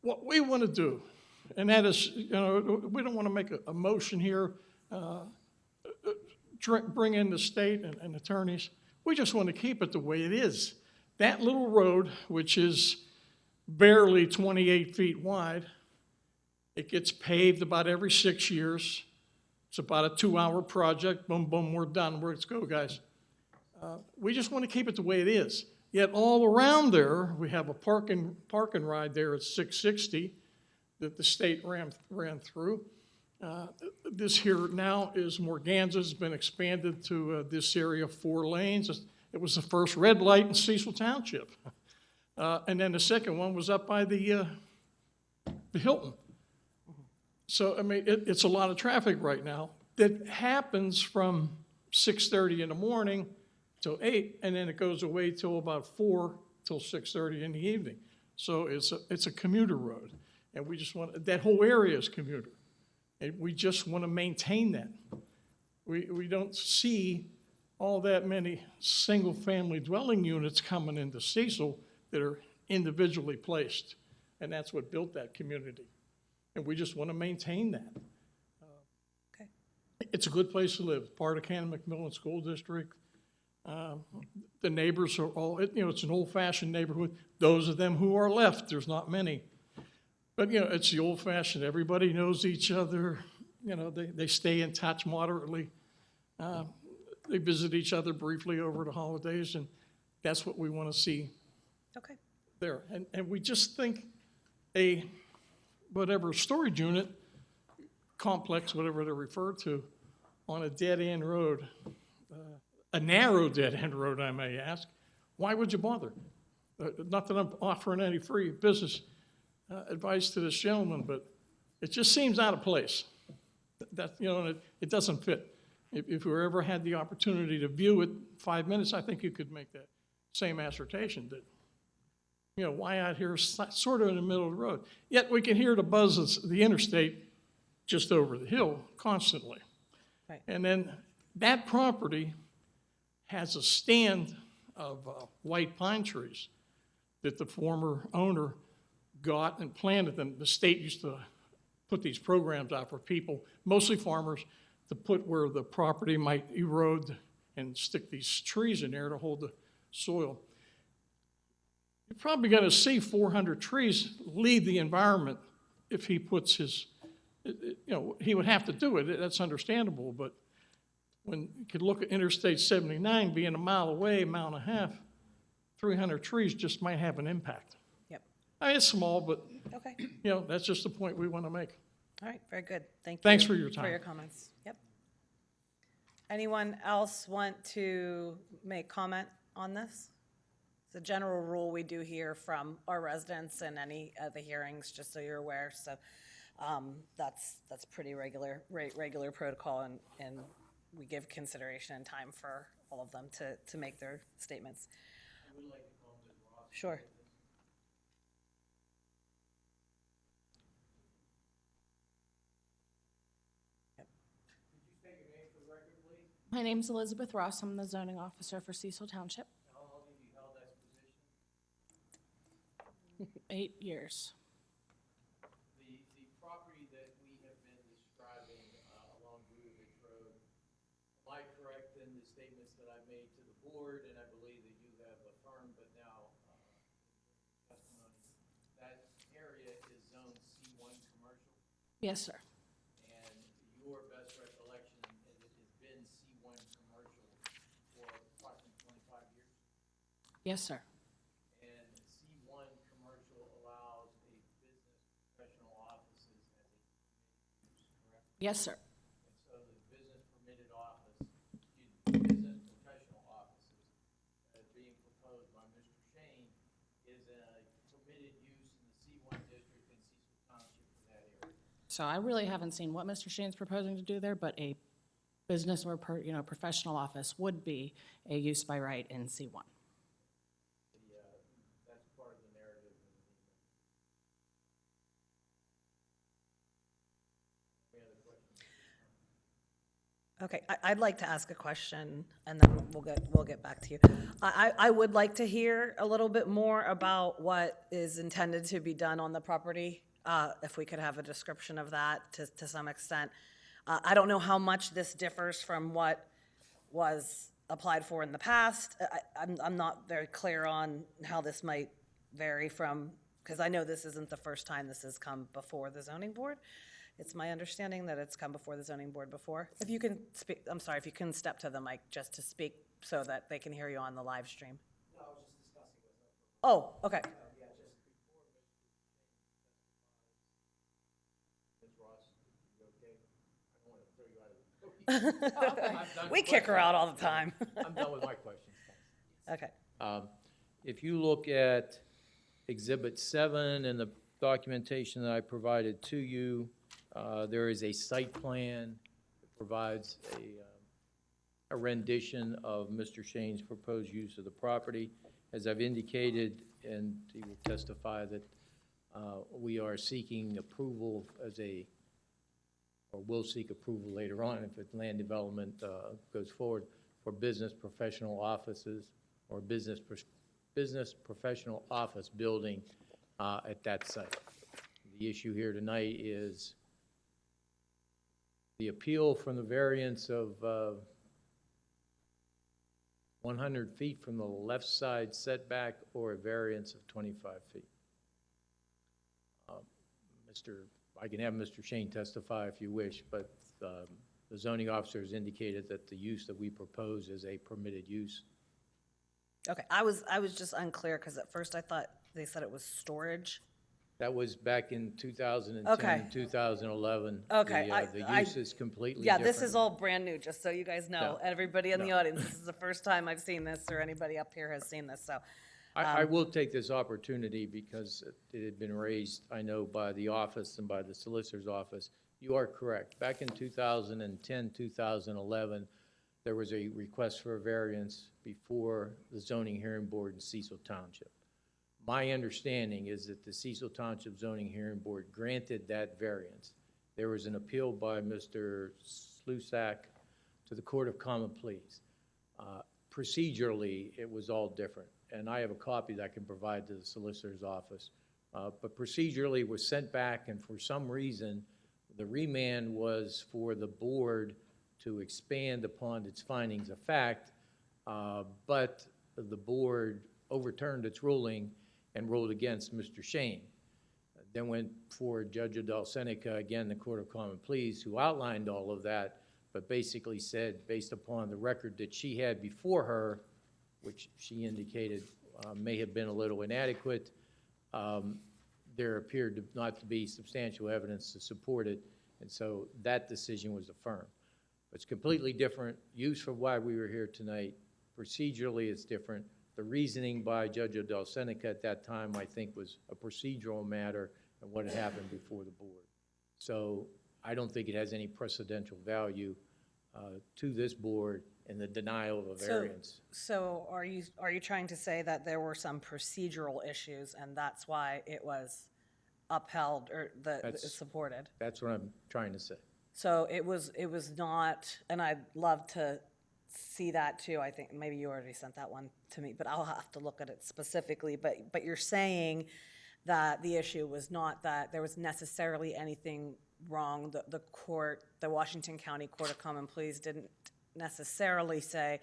what we want to do, and that is, you know, we don't want to make a motion here, bring in the state and attorneys. We just want to keep it the way it is. That little road, which is barely 28 feet wide, it gets paved about every 6 years. It's about a 2-hour project. Boom, boom, we're done. Let's go, guys. We just want to keep it the way it is. Yet all around there, we have a park and ride there at 660 that the state ran through. This here now is Morganza's been expanded to this area, 4 lanes. It was the first red light in Cecil Township. And then the second one was up by the Hilton. So, I mean, it's a lot of traffic right now that happens from 6:30 in the morning till 8, and then it goes away till about 4 till 6:30 in the evening. So it's a commuter road, and we just want, that whole area is commuter. And we just want to maintain that. We don't see all that many single-family dwelling units coming into Cecil that are individually placed, and that's what built that community. And we just want to maintain that. Okay. It's a good place to live, part of Cannon-McMillan School District. The neighbors are all, you know, it's an old-fashioned neighborhood. Those of them who are left, there's not many. But, you know, it's the old-fashioned, everybody knows each other. You know, they stay in touch moderately. They visit each other briefly over the holidays, and that's what we want to see Okay. there. And we just think whatever storage unit, complex, whatever they're referred to, on a dead-end road, a narrow dead-end road, I may ask, why would you bother? Not that I'm offering any free business advice to this gentleman, but it just seems out of place. That, you know, it doesn't fit. If you ever had the opportunity to view it 5 minutes, I think you could make that same assertion that, you know, why out here sort of in the middle of the road? Yet we can hear the buzz of the interstate just over the hill constantly. Right. And then that property has a stand of white pine trees that the former owner got and planted them. The state used to put these programs out for people, mostly farmers, to put where the property might erode and stick these trees in there to hold the soil. You're probably going to see 400 trees leave the environment if he puts his, you know, he would have to do it. That's understandable. But when you could look at Interstate 79 being a mile away, a mile and a half, 300 trees just might have an impact. Yep. It's small, but, Okay. you know, that's just the point we want to make. All right, very good. Thank you. Thanks for your time. For your comments. Yep. Anyone else want to make comment on this? It's a general rule we do hear from our residents in any of the hearings, just so you're aware. So that's pretty regular protocol, and we give consideration and time for all of them to make their statements. I would like to comment as Ross. Sure. My name's Elizabeth Ross. I'm the zoning officer for Cecil Township. How long have you held that position? 8 years. The property that we have been describing along Greenwich Road, am I correct in the statements that I've made to the board, and I believe that you have affirmed, but now Yes, sir. And your best recollection is it has been C1 commercial for approximately 25 years? Yes, sir. And C1 commercial allows a business professional offices as a permitted use, correct? Yes, sir. And so the business permitted office, business professional offices as being proposed by Mr. Shane is a permitted use in the C1 district in Cecil Township for that area. So I really haven't seen what Mr. Shane's proposing to do there, but a business or, professional office would be a use by right in C1. That's part of the narrative. Any other questions? Okay, I'd like to ask a question, and then we'll get back to you. I would like to hear a little bit more about what is intended to be done on the property, if we could have a description of that to some extent. I don't know how much this differs from what was applied for in the past. I'm not very clear on how this might vary from, because I know this isn't the first time this has come before the zoning board. It's my understanding that it's come before the zoning board before. If you can speak, I'm sorry, if you can step to the mic just to speak so that they can hear you on the live stream. No, I was just discussing with them. Oh, okay. Yeah, just before Ms. Ross, you okay? I don't want to throw you out of the. I'm done We with kick her questions. out all the time. I'm done with my questions, thanks. Okay. If you look at Exhibit 7 and the documentation that I provided to you, there is a site plan that provides a rendition of Mr. Shane's proposed use of the property. As I've indicated, and he will testify that we are seeking approval or will seek approval later on if the land development goes forward for business professional offices or business professional office building at that site. The issue here tonight is the appeal from the variance of 100 feet from the left side setback or a variance of 25 feet. I can have Mr. Shane testify if you wish, but the zoning officer has indicated that the use that we propose is a permitted use. Okay, I was just unclear because at first I thought they said it was storage. That was back in 2010, Okay. 2011. Okay, The I- use is completely Yeah, different. this is all brand new, just so you guys know. No. Everybody in the No. audience, this is the first time I've seen this or anybody up here has seen this, so. I will take this opportunity because it had been raised, I know, by the office and by the solicitor's office. You are correct. Back in 2010, 2011, there was a request for a variance before the zoning hearing board in Cecil Township. My understanding is that the Cecil Township Zoning Hearing Board granted that variance. There was an appeal by Mr. Slusak to the Court of Common Pleas. Procedurally, it was all different, and I have a copy that I can provide to the solicitor's office. But procedurally, it was sent back, and for some reason, the remand was for the board to expand upon its findings of fact, but the board overturned its ruling and ruled against Mr. Shane. Then went for Judge Adele Seneca, again, the Court of Common Pleas, who outlined all of that, but basically said, based upon the record that she had before her, which she indicated may have been a little inadequate, there appeared not to be substantial evidence to support it, and so that decision was affirmed. It's completely different use for why we were here tonight. Procedurally, it's different. The reasoning by Judge Adele Seneca at that time, I think, was a procedural matter and what had happened before the board. So I don't think it has any precedential value to this board in the denial of a variance. So are you trying to say that there were some procedural issues and that's why it was upheld or That's- supported? That's what I'm trying to say. So it was not, and I'd love to see that too. I think maybe you already sent that one to me, but I'll have to look at it specifically. But you're saying that the issue was not that there was necessarily anything wrong. The Washington County Court of Common Pleas didn't necessarily say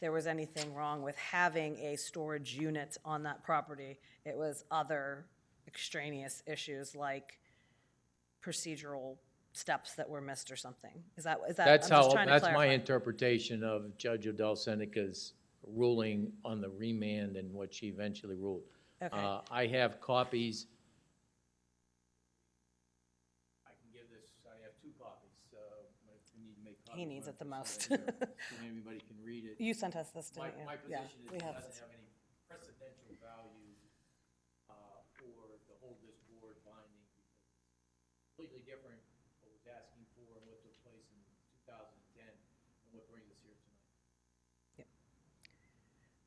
there was anything wrong with having a storage unit on that property. It was other extraneous issues like procedural steps that were missed or something. Is that, That's I'm just how, trying to that's my clarify. interpretation of Judge Odell Seneca's ruling on the remand and what she eventually ruled. Okay. I have copies. I can give this, I have 2 copies, but if you need to make copies. He needs I'll it the just most. send it here, so anybody can read it. You sent us this, My, didn't you? my Yeah, position is we it have doesn't this. have any precedential value for to hold this board binding, because it's completely different what was asking for and what took place in 2010 and what brings us here tonight.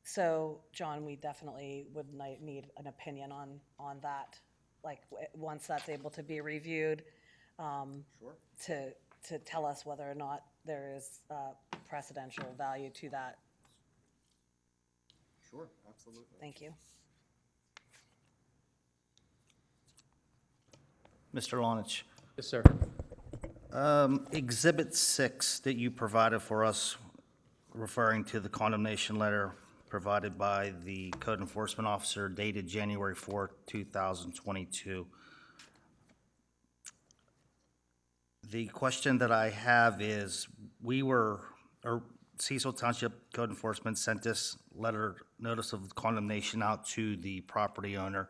So, John, we definitely would need an opinion on that, like, once that's able to be reviewed. To tell us whether or not there is precedential value to that. Sure, absolutely. Thank you. Mr. Lonich, Yes, sir. Exhibit 6 that you provided for us, referring to the condemnation letter provided by the code enforcement officer dated January 4th, 2022. The question that I have is, Cecil Township Code Enforcement sent this letter, notice of condemnation out to the property owner.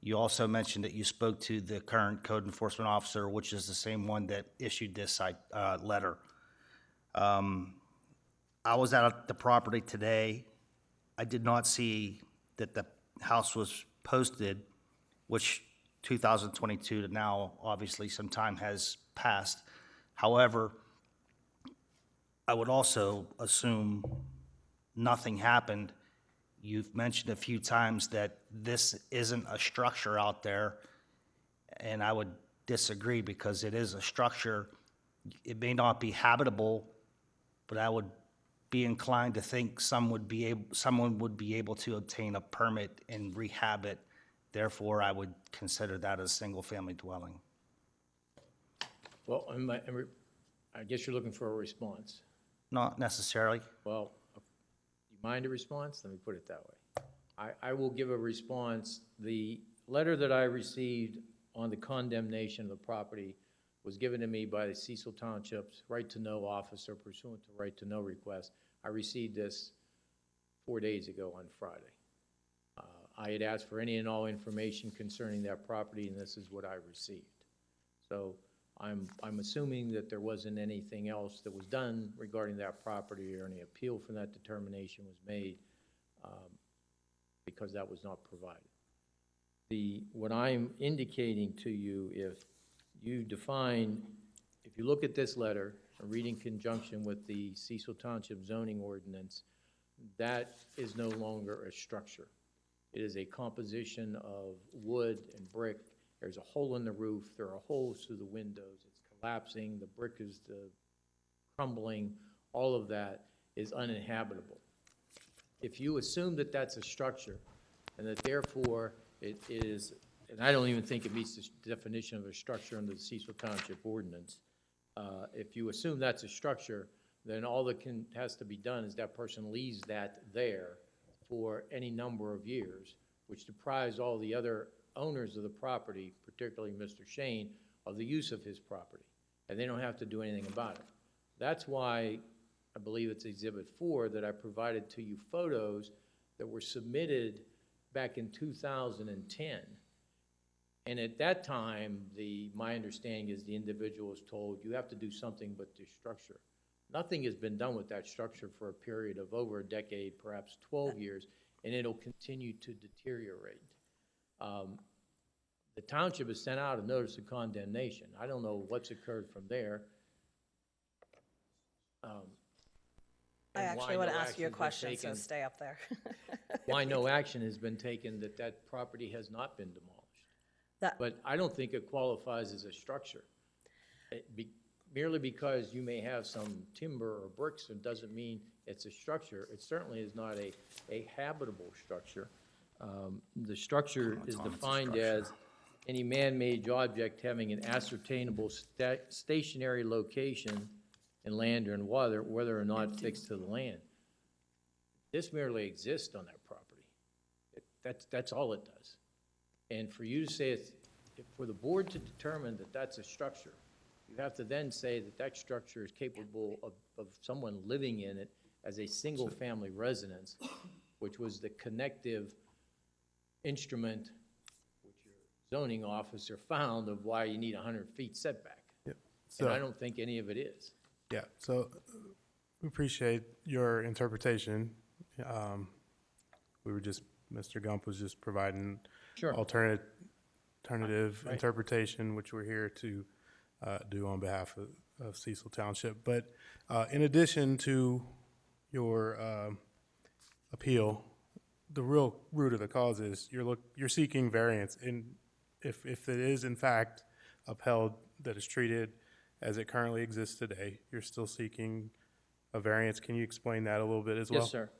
You also mentioned that you spoke to the current code enforcement officer, which is the same one that issued this letter. I was at the property today. I did not see that the house was posted, which 2022 to now, obviously some time has passed. However, I would also assume nothing happened. You've mentioned a few times that this isn't a structure out there, and I would disagree, because it is a structure. It may not be habitable, but I would be inclined to think someone would be able to obtain a permit and rehab it. Therefore, I would consider that a single-family dwelling. Well, I guess you're looking for a response. Not necessarily. Well, you mind a response? Let me put it that way. I will give a response. The letter that I received on the condemnation of the property was given to me by the Cecil Township's right-to-know officer pursuant to right-to-know request. I received this 4 days ago on Friday. I had asked for any and all information concerning that property, and this is what I received. So I'm assuming that there wasn't anything else that was done regarding that property, or any appeal for that determination was made, because that was not provided. What I'm indicating to you, if you look at this letter, and read in conjunction with the Cecil Township zoning ordinance, that is no longer a structure. It is a composition of wood and brick. There's a hole in the roof. There are holes through the windows. It's collapsing. The brick is crumbling. All of that is uninhabitable. If you assume that that's a structure, and that therefore it is, and I don't even think it meets the definition of a structure under the Cecil Township ordinance, if you assume that's a structure, then all that has to be done is that person leaves that there for any number of years, which deprives all the other owners of the property, particularly Mr. Shane, of the use of his property, and they don't have to do anything about it. That's why I believe it's Exhibit 4 that I provided to you photos that were submitted back in 2010. And at that time, my understanding is the individual was told, you have to do something with this structure. Nothing has been done with that structure for a period of over a decade, perhaps 12 years, and it'll continue to deteriorate. The township has sent out a notice of condemnation. I don't know what's occurred from there. I actually want to ask you a question, so stay up there. Why no action has been taken that property has not been demolished. But I don't think it qualifies as a structure. Merely because you may have some timber or bricks, it doesn't mean it's a structure. It certainly is not a habitable structure. The structure is defined as any man-made object having an ascertainable stationary location in land or in water, whether or not fixed to the land. This merely exists on that property. That's all it does. And for you to say for the board to determine that that's a structure, you have to then say that that structure is capable of someone living in it as a single-family residence, which was the connective instrument which your zoning officer found of why you need 100 feet setback. Yep. And I So, don't think any of it is. yeah, so we appreciate your interpretation. We were just, Mr. Gump was just providing Sure. alternative Right. interpretation, which we're here to do on behalf of Cecil Township. But in addition to your appeal, the real root of the cause is you're seeking variance. And if it is in fact upheld that it's treated as it currently exists today, you're still seeking a variance. Can you explain that a little bit as well? Yes, sir.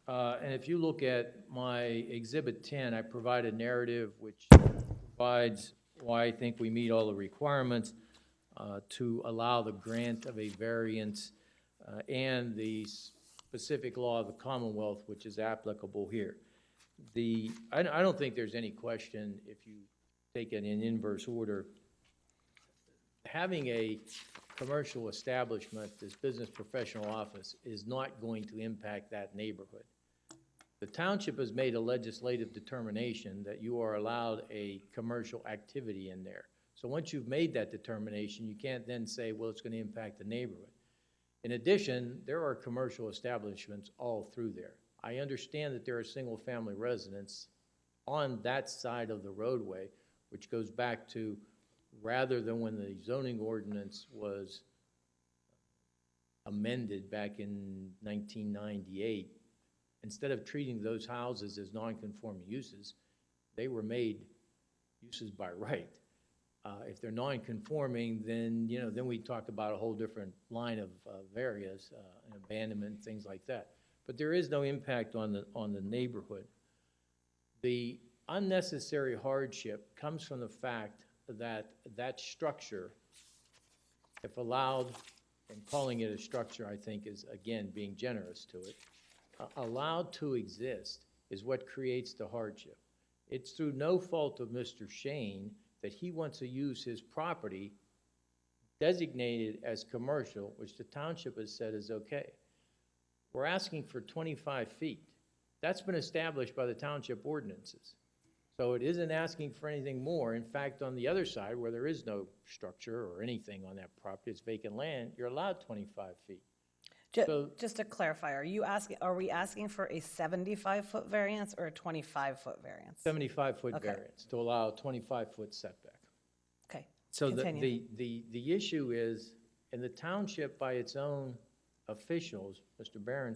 And if you look at my Exhibit 10, I provide a narrative which provides why I think we meet all the requirements to allow the grant of a variance and the specific law of the Commonwealth, which is applicable here. I don't think there's any question, if you take it in inverse order, having a commercial establishment, this business professional office, is not going to impact that neighborhood. The township has made a legislative determination that you are allowed a commercial activity in there. So once you've made that determination, you can't then say, well, it's going to impact the neighborhood. In addition, there are commercial establishments all through there. I understand that there are single-family residents on that side of the roadway, which goes back to rather than when the zoning ordinance was amended back in 1998, instead of treating those houses as non-conforming uses, they were made uses by right. If they're non-conforming, then, then we talk about a whole different line of areas, and abandonment, things like that. But there is no impact on the neighborhood. The unnecessary hardship comes from the fact that that structure, if allowed, and calling it a structure, I think, is, again, being generous to it, allowed to exist is what creates the hardship. It's through no fault of Mr. Shane that he wants to use his property designated as commercial, which the township has said is okay. We're asking for 25 feet. That's been established by the township ordinances. So it isn't asking for anything more. In fact, on the other side, where there is no structure or anything on that property, it's vacant land, you're allowed 25 feet. So- Just to clarify, are we asking for a 75-foot variance or a 25-foot variance? 75-foot Okay. variance to allow a 25-foot setback. Okay, So continue. the issue is, and the township by its own officials, Mr. Barron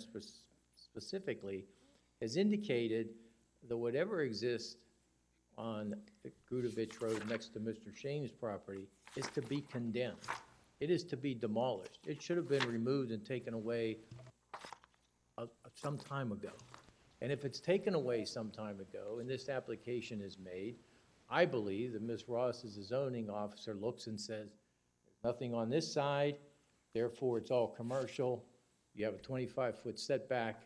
specifically, has indicated that whatever exists on Grudovich Road next to Mr. Shane's property is to be condemned. It is to be demolished. It should have been removed and taken away some time ago. And if it's taken away some time ago and this application is made, I believe that Ms. Ross, as a zoning officer, looks and says, there's nothing on this side, therefore it's all commercial, you have a 25-foot setback,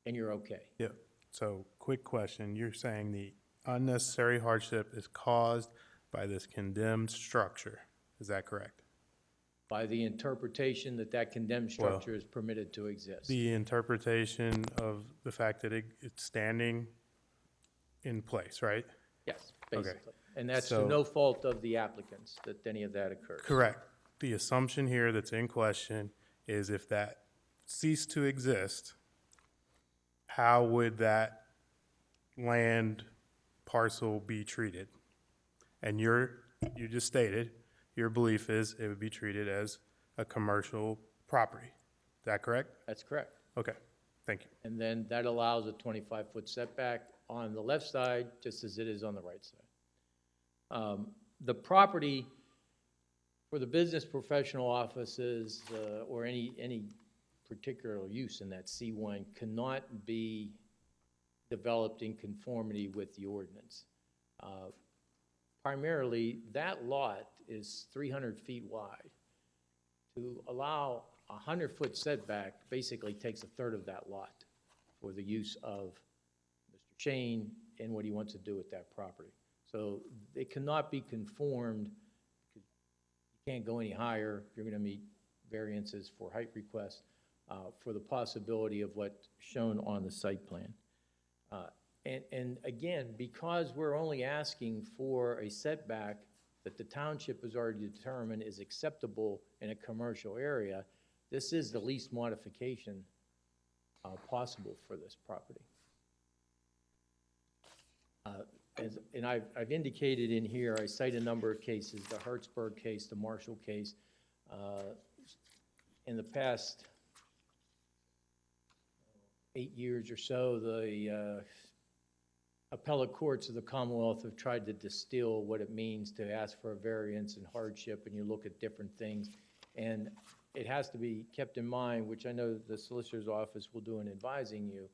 and you're okay. Yeah, so quick question. You're saying the unnecessary hardship is caused by this condemned structure. Is that correct? By the interpretation that that condemned structure is permitted to exist. The interpretation of the fact that it's standing in place, right? Yes, Okay. basically. And that's So- to no fault of the applicants that any of that occurs. Correct. The assumption here that's in question is if that ceased to exist, how would that land parcel be treated? And you just stated, your belief is it would be treated as a commercial property. Is that correct? That's correct. Okay, thank you. And then that allows a 25-foot setback on the left side, just as it is on the right side. The property for the business professional offices or any particular use in that C1 cannot be developed in conformity with the ordinance. Primarily, that lot is 300 feet wide. To allow a 100-foot setback basically takes a third of that lot for the use of Mr. Shane and what he wants to do with that property. So it cannot be conformed, you can't go any higher, you're gonna meet variances for height requests, for the possibility of what's shown on the site plan. And again, because we're only asking for a setback that the township has already determined is acceptable in a commercial area, this is the least modification possible for this property. And I've indicated in here, I cite a number of cases, the Hertzberg case, the Marshall case. In the past 8 years or so, the appellate courts of the Commonwealth have tried to distill what it means to ask for a variance and hardship, and you look at different things. And it has to be kept in mind, which I know the solicitor's office will do in advising you,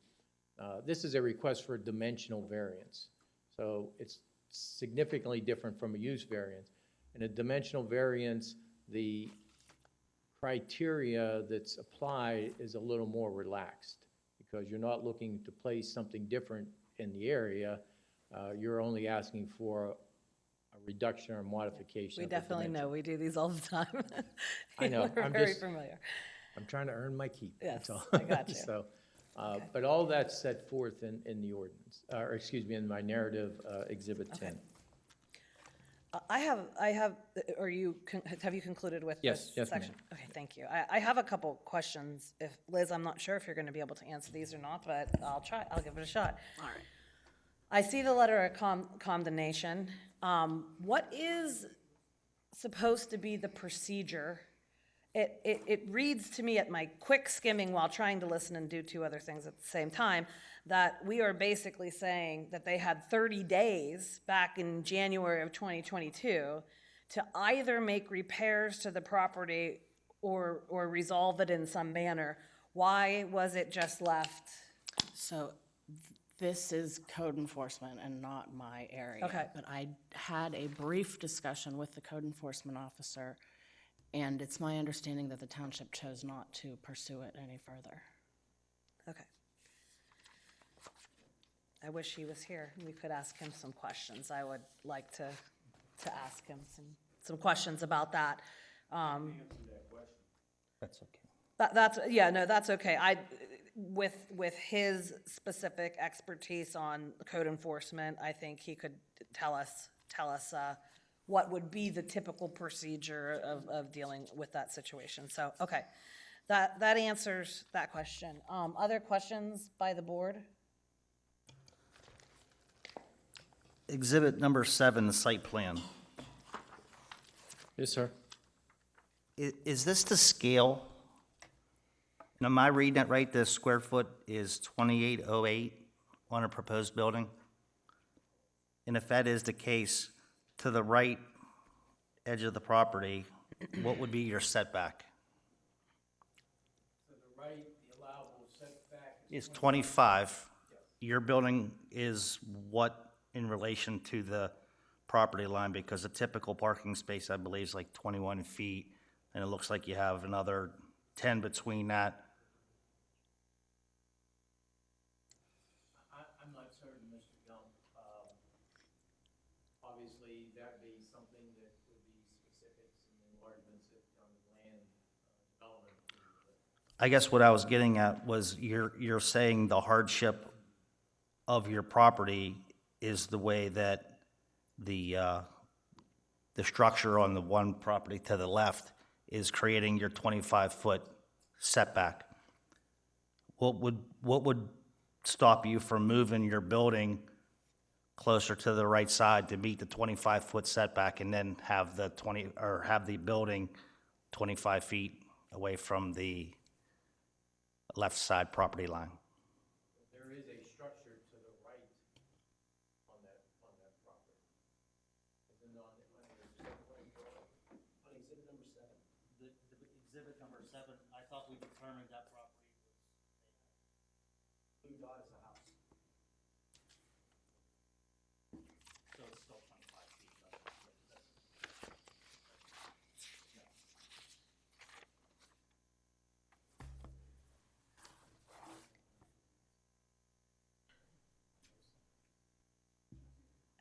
this is a request for a dimensional variance. So it's significantly different from a use variance. In a dimensional variance, the criteria that's applied is a little more relaxed because you're not looking to place something different in the area. You're only asking for a reduction or modification We of the definitely dimension. know, we do these all the time. I know, We're I'm very just- familiar. I'm trying to earn my keep. that's Yes, all. I got you. So, but all that's set forth in the ordinance, or excuse me, in my narrative, Exhibit 10. I have, are you, have you concluded with Yes, this yes, ma'am. section? Okay, thank you. I have a couple questions. If, Liz, I'm not sure if you're going to be able to answer these or not, but I'll try, I'll give it a shot. All right. I see the letter of condemnation. What is supposed to be the procedure? It reads to me at my quick skimming while trying to listen and do two other things at the same time, that we are basically saying that they had 30 days back in January of 2022 to either make repairs to the property or resolve it in some manner. Why was it just left? So this is code enforcement and not my area. Okay. But I had a brief discussion with the code enforcement officer, and it's my understanding that the township chose not to pursue it any further. Okay. I wish he was here. We could ask him some questions. I would like to ask him some questions about that. That's okay. That's, yeah, no, that's okay. With his specific expertise on code enforcement, I think he could tell us what would be the typical procedure of dealing with that situation. So, okay, that answers that question. Other questions by the board? Exhibit number 7, the site plan. Yes, sir. Is this the scale? And am I reading it right? The square foot is 2808 on a proposed building? And if that is the case, to the right edge of the property, what would be your setback? To the right, the allowable setback Is 25. Your building is what in relation to the property line? Because a typical parking space, I believe, is like 21 feet, and it looks like you have another 10 between that. I'm not certain, Mr. Young. Obviously, that'd be something that would be specifics and enlargements on the land development. I guess what I was getting at was you're saying the hardship of your property is the way that the structure on the one property to the left is creating your 25-foot setback. What would stop you from moving your building closer to the right side to meet the 25-foot setback and then have the building 25 feet away from the left side property line? There is a structure to the right on that property. Is it on exhibit number 7. Exhibit number 7, I thought we determined that property was, blue dot is a house. So it's still 25 feet,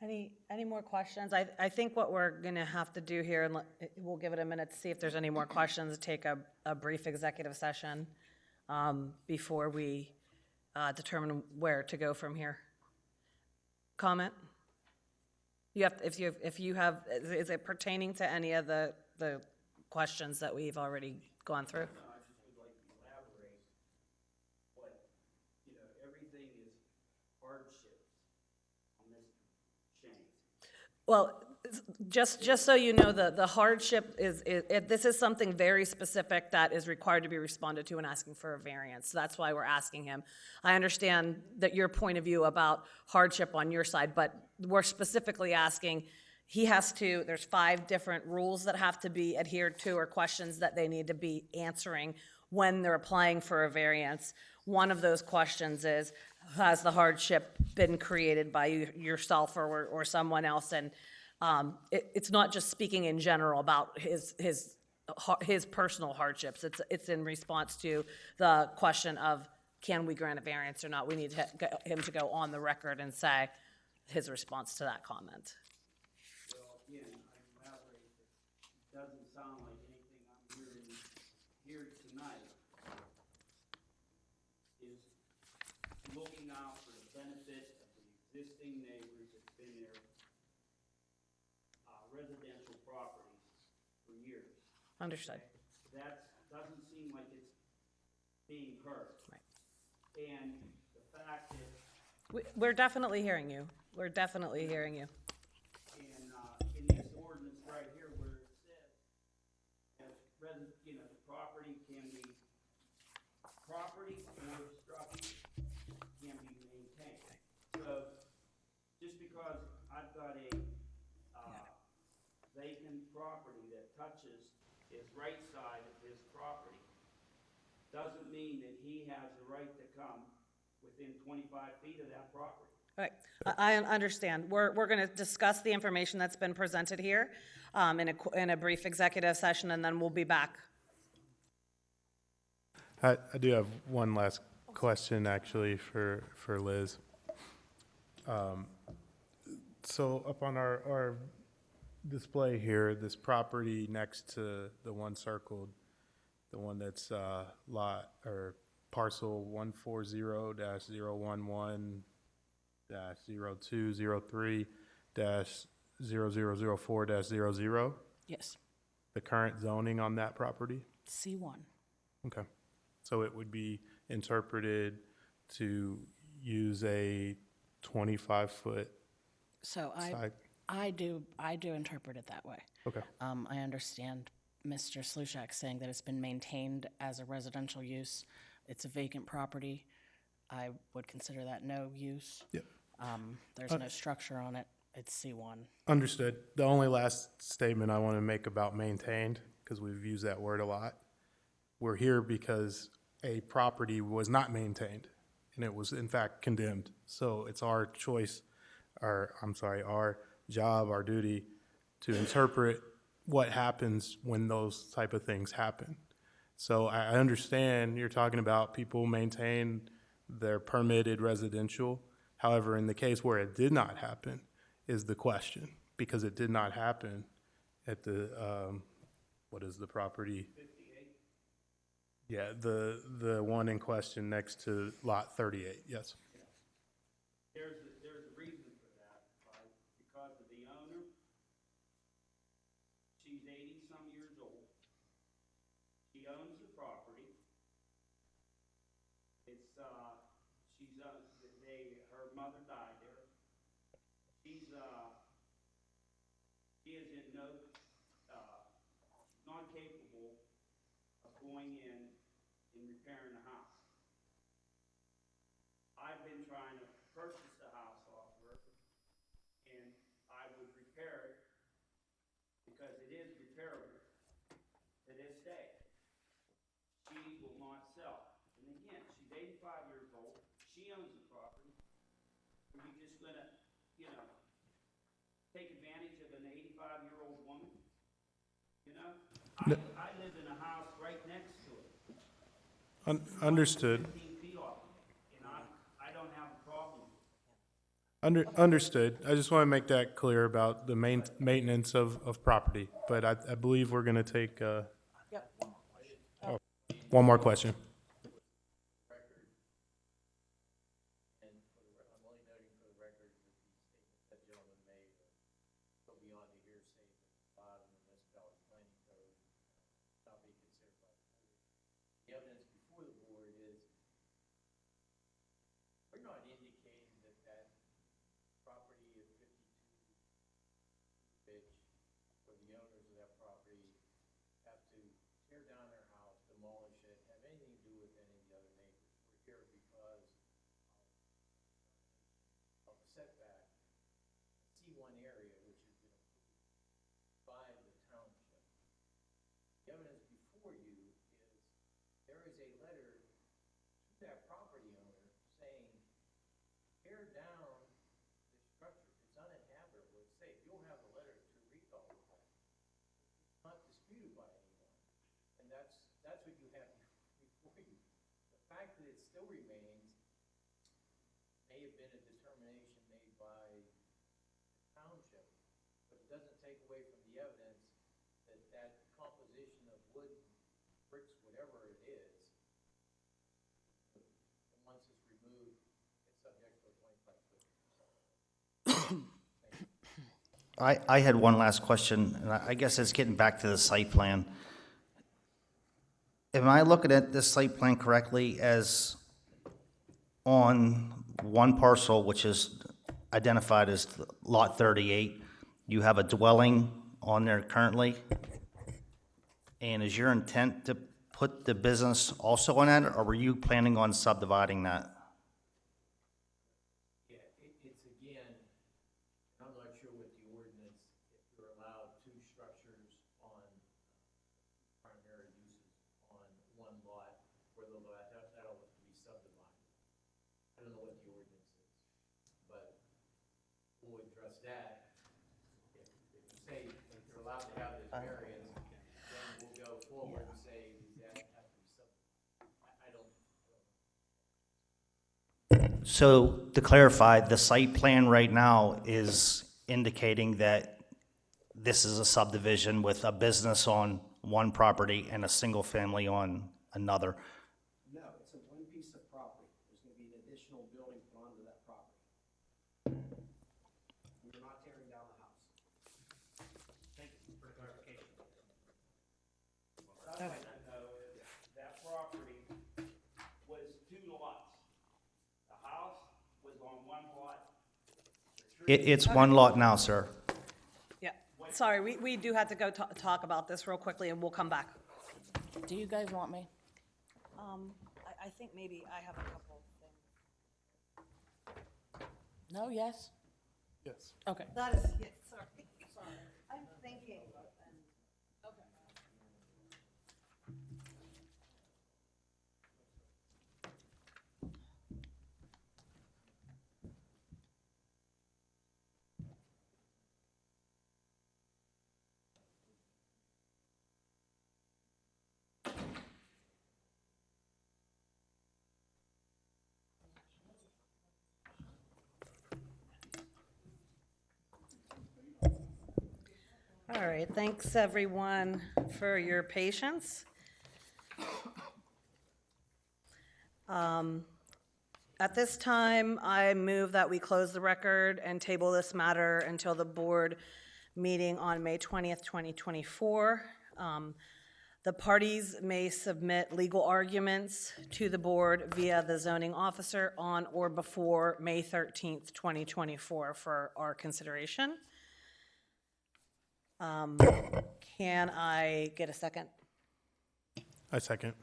right? Any more questions? I think what we're gonna have to do here, and we'll give it a minute to see if there's any more questions, take a brief executive session before we determine where to go from here. Comment? You have, if you have, is it pertaining to any of the questions that we've already gone through? No, I just would like to elaborate, but, you know, everything is hardships on Mr. Shane. Well, just so you know, the hardship this is something very specific that is required to be responded to in asking for a variance. So that's why we're asking him. I understand that your point of view about hardship on your side, but we're specifically asking, there's 5 different rules that have to be adhered to or questions that they need to be answering when they're applying for a variance. One of those questions is, has the hardship been created by yourself or someone else? And it's not just speaking in general about his personal hardships. It's in response to the question of, can we grant a variance or not? We need him to go on the record and say his response to that comment. Well, again, I elaborate, it doesn't sound like anything I'm hearing here tonight is looking out for the benefit of the existing neighbors that's been there, residential properties for years. Understood. That doesn't seem like it's being heard. Right. And the fact that, We're definitely hearing you. We're definitely hearing you. in this ordinance right here where it says, the property can be, property or structure can be maintained. So, just because I've got a, vacant property that touches his right side of his property, doesn't mean that he has the right to come within 25 feet of that property. All right, I understand. We're going to discuss the information that's been presented here in a brief executive session, and then we'll be back. I do have one last question, actually, for Liz. So up on our display here, this property next to the one circled, the one that's lot or parcel 140-011-0203-0004-00, Yes, the current zoning on that property? C1. Okay. So it would be interpreted to use a 25-foot So side? I do interpret it that way. Okay. I understand Mr. Slushak saying that it's been maintained as a residential use. It's a vacant property. I would consider that no use. Yep. There's no structure on it. It's C1. Understood. The only last statement I want to make about maintained, because we've used that word a lot, we're here because a property was not maintained, and it was in fact condemned. So it's our choice, our job, our duty to interpret what happens when those type of things happen. So I understand you're talking about people maintain their permitted residential. However, in the case where it did not happen is the question, because it did not happen at the, what is the property? 58? Yeah, the one in question next to lot 38, yes. There's a reason for that, right? Because of the owner. She's 80-some years old. She owns the property. It's, her mother died there. She is in not capable of going in and repairing the house. I've been trying to purchase the house off her, and I would repair it because it is repairable to this day. She will not sell. And again, she's 85 years old. She owns the property. Are you just gonna, take advantage of an 85-year-old woman? I live in a house right next to it. Understood. 15 feet off, and I don't have a problem. Understood. I just want to make that clear about the maintenance of property, but I believe we're going to take, one more question. The evidence before the board is, we're not indicating that that property at 52 Ridge, or the owners of that property, have to tear down their house, demolish it, have anything to do with any of the other neighbors. We're here because of the setback, C1 area, which has been approved by the township. The evidence before you is, there is a letter to that property owner saying, tear down this structure, it's uninhabitable, it's safe. You'll have a letter to read all of that. It's not disputed by anyone, and that's what you have before you. The fact that it still remains may have been a determination made by the township, but it doesn't take away from the evidence that that composition of wood, bricks, whatever it is, and once it's removed, it's subject to a 25-foot. I had one last question, and I guess it's getting back to the site plan. Am I looking at this site plan correctly as on one parcel, which is identified as Lot 38, you have a dwelling on there currently? And is your intent to put the business also on that, or were you planning on subdividing that? Yeah, it's again, I'm not sure what the ordinance, if you're allowed two structures on primary uses on one lot, where the lot, that'll have to be subdivided. I don't know what the ordinance is, but we'll address that. If you say if you're allowed to have this variance, then we'll go forward and say, does that have to be subdivided? I don't. So to clarify, the site plan right now is indicating that this is a subdivision with a business on one property and a single family on another. No, it's a one piece of property. There's gonna be an additional building put onto that property. We're not tearing down the house. Thank you for the clarification. What I want to know is, that property was two lots. The house was on one lot. It's one lot now, sir. Yeah, sorry, we do have to go talk about this real quickly, and we'll come back. Do you guys want me? I think maybe I have a couple things. No, yes? Yes. Okay. That is, yes, sorry. I'm thinking. All right, thanks everyone for your patience. At this time, I move that we close the record and table this matter until the board meeting on May 20th, 2024. The parties may submit legal arguments to the board via the zoning officer on or before May 13th, 2024 for our consideration. Can I get a second? I second.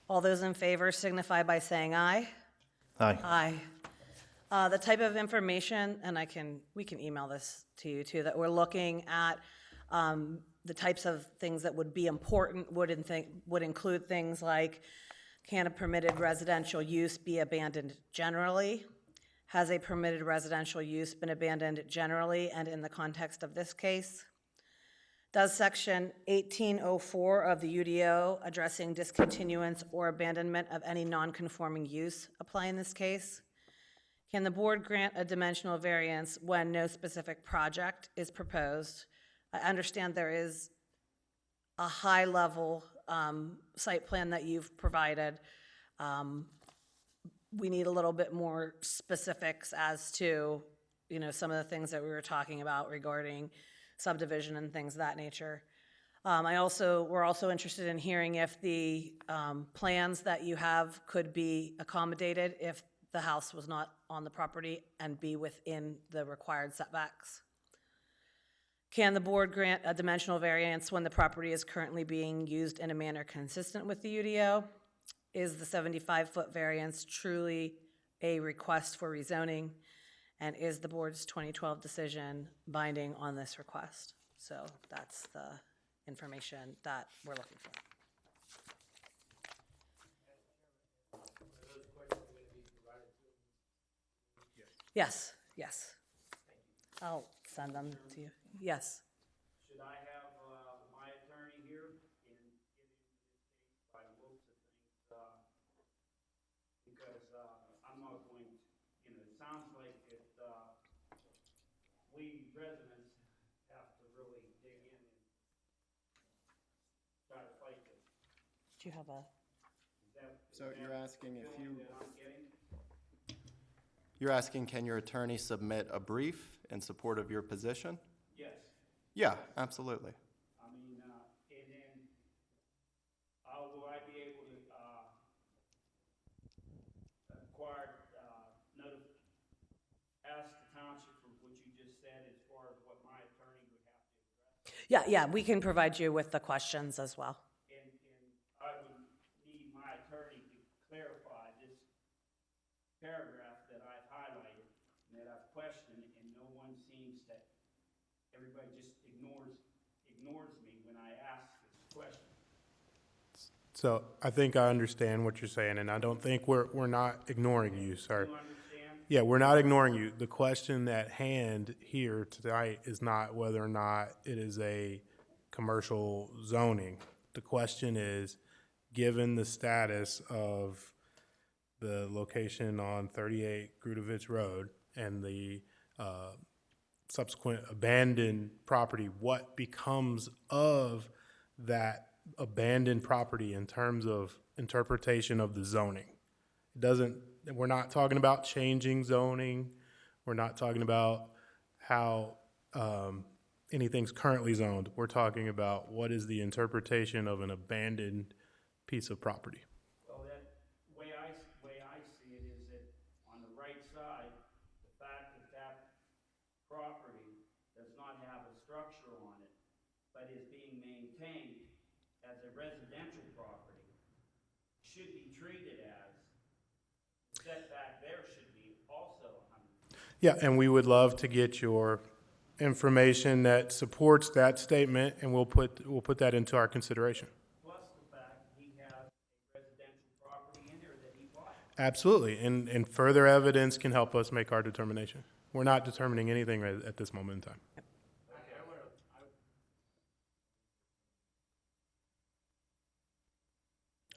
All those in favor signify by saying aye. Aye. Aye. The type of information, and we can email this to you too, that we're looking at, the types of things that would be important would include things like, can a permitted residential use be abandoned generally? Has a permitted residential use been abandoned generally and in the context of this case? Does section 1804 of the UDO addressing discontinuance or abandonment of any non-conforming use apply in this case? Can the board grant a dimensional variance when no specific project is proposed? I understand there is a high-level site plan that you've provided. We need a little bit more specifics as to, you know, some of the things that we were talking about regarding subdivision and things of that nature. We're also interested in hearing if the plans that you have could be accommodated if the house was not on the property and be within the required setbacks. Can the board grant a dimensional variance when the property is currently being used in a manner consistent with the UDO? Is the 75-foot variance truly a request for rezoning? And is the board's 2012 decision binding on this request? So that's the information that we're looking for. Yes, yes. I'll send them to you. Yes. Should I have my attorney here in this case by the looks of things? Because I'm not going to, you know, it sounds like it, we residents have to really dig in and try to fight this. Do you have a? So you're asking if you, That I'm getting? you're asking, can your attorney submit a brief in support of your position? Yes. Yeah, absolutely. I mean, and then, will I be able to, acquire, ask the township for what you just said as far as what my attorney would have to address? Yeah, we can provide you with the questions as well. And I would need my attorney to clarify this paragraph that I've highlighted and that I've questioned, and no one seems to, everybody just ignores me when I ask this question. So I think I understand what you're saying, and I don't think we're not ignoring you, sir. You understand? Yeah, we're not ignoring you. The question at hand here tonight is not whether or not it is a commercial zoning. The question is, given the status of the location on 38 Grudovich Road and the subsequent abandoned property, what becomes of that abandoned property in terms of interpretation of the zoning? It doesn't, we're not talking about changing zoning. We're not talking about how anything's currently zoned. We're talking about what is the interpretation of an abandoned piece of property. Well, that way I see it is that on the right side, the fact that that property does not have a structure on it, but is being maintained as a residential property, should be treated as, the setback there should be also 100 feet. Yeah, and we would love to get your information that supports that statement, and we'll put that into our consideration. Plus the fact he has a residential property in there that he bought. Absolutely, and further evidence can help us make our determination. We're not determining anything at this moment in time.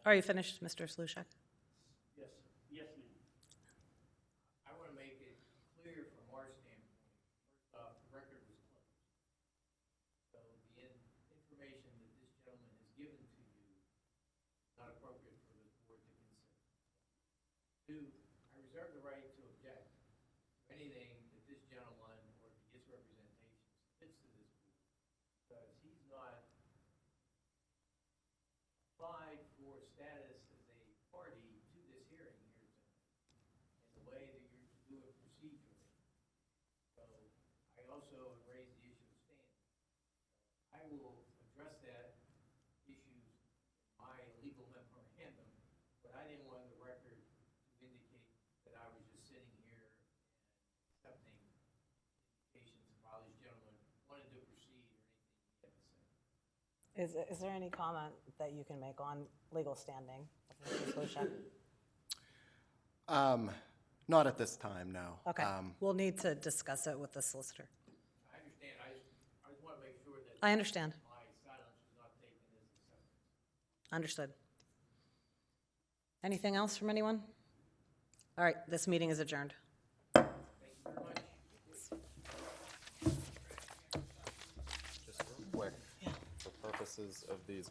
Are you finished, Mr. Slushak? Yes, sir. Yes, ma'am. I want to make it clear from our standpoint, first off, the record was closed. So the information that this gentleman has given to you is not appropriate for the board to consider. Two, I reserve the right to object to anything that this gentleman or his representation submits to this board, because he's not applied for status as a party to this hearing here tonight in the way that you're to do it procedurally. So I also have raised the issue of standing. I will address that issue in my legal memorandum, but I didn't want the record to indicate that I was just sitting here and accepting indications of how this gentleman wanted to proceed or anything he had to say. Is there any comment that you can make on legal standing of Mr. Slushak? Not at this time, no. Okay, we'll need to discuss it with the solicitor. I understand. I just want to make sure that I understand. my silence was not taken as acceptance. Understood. Anything else from anyone? All right, this meeting is adjourned. addresses of these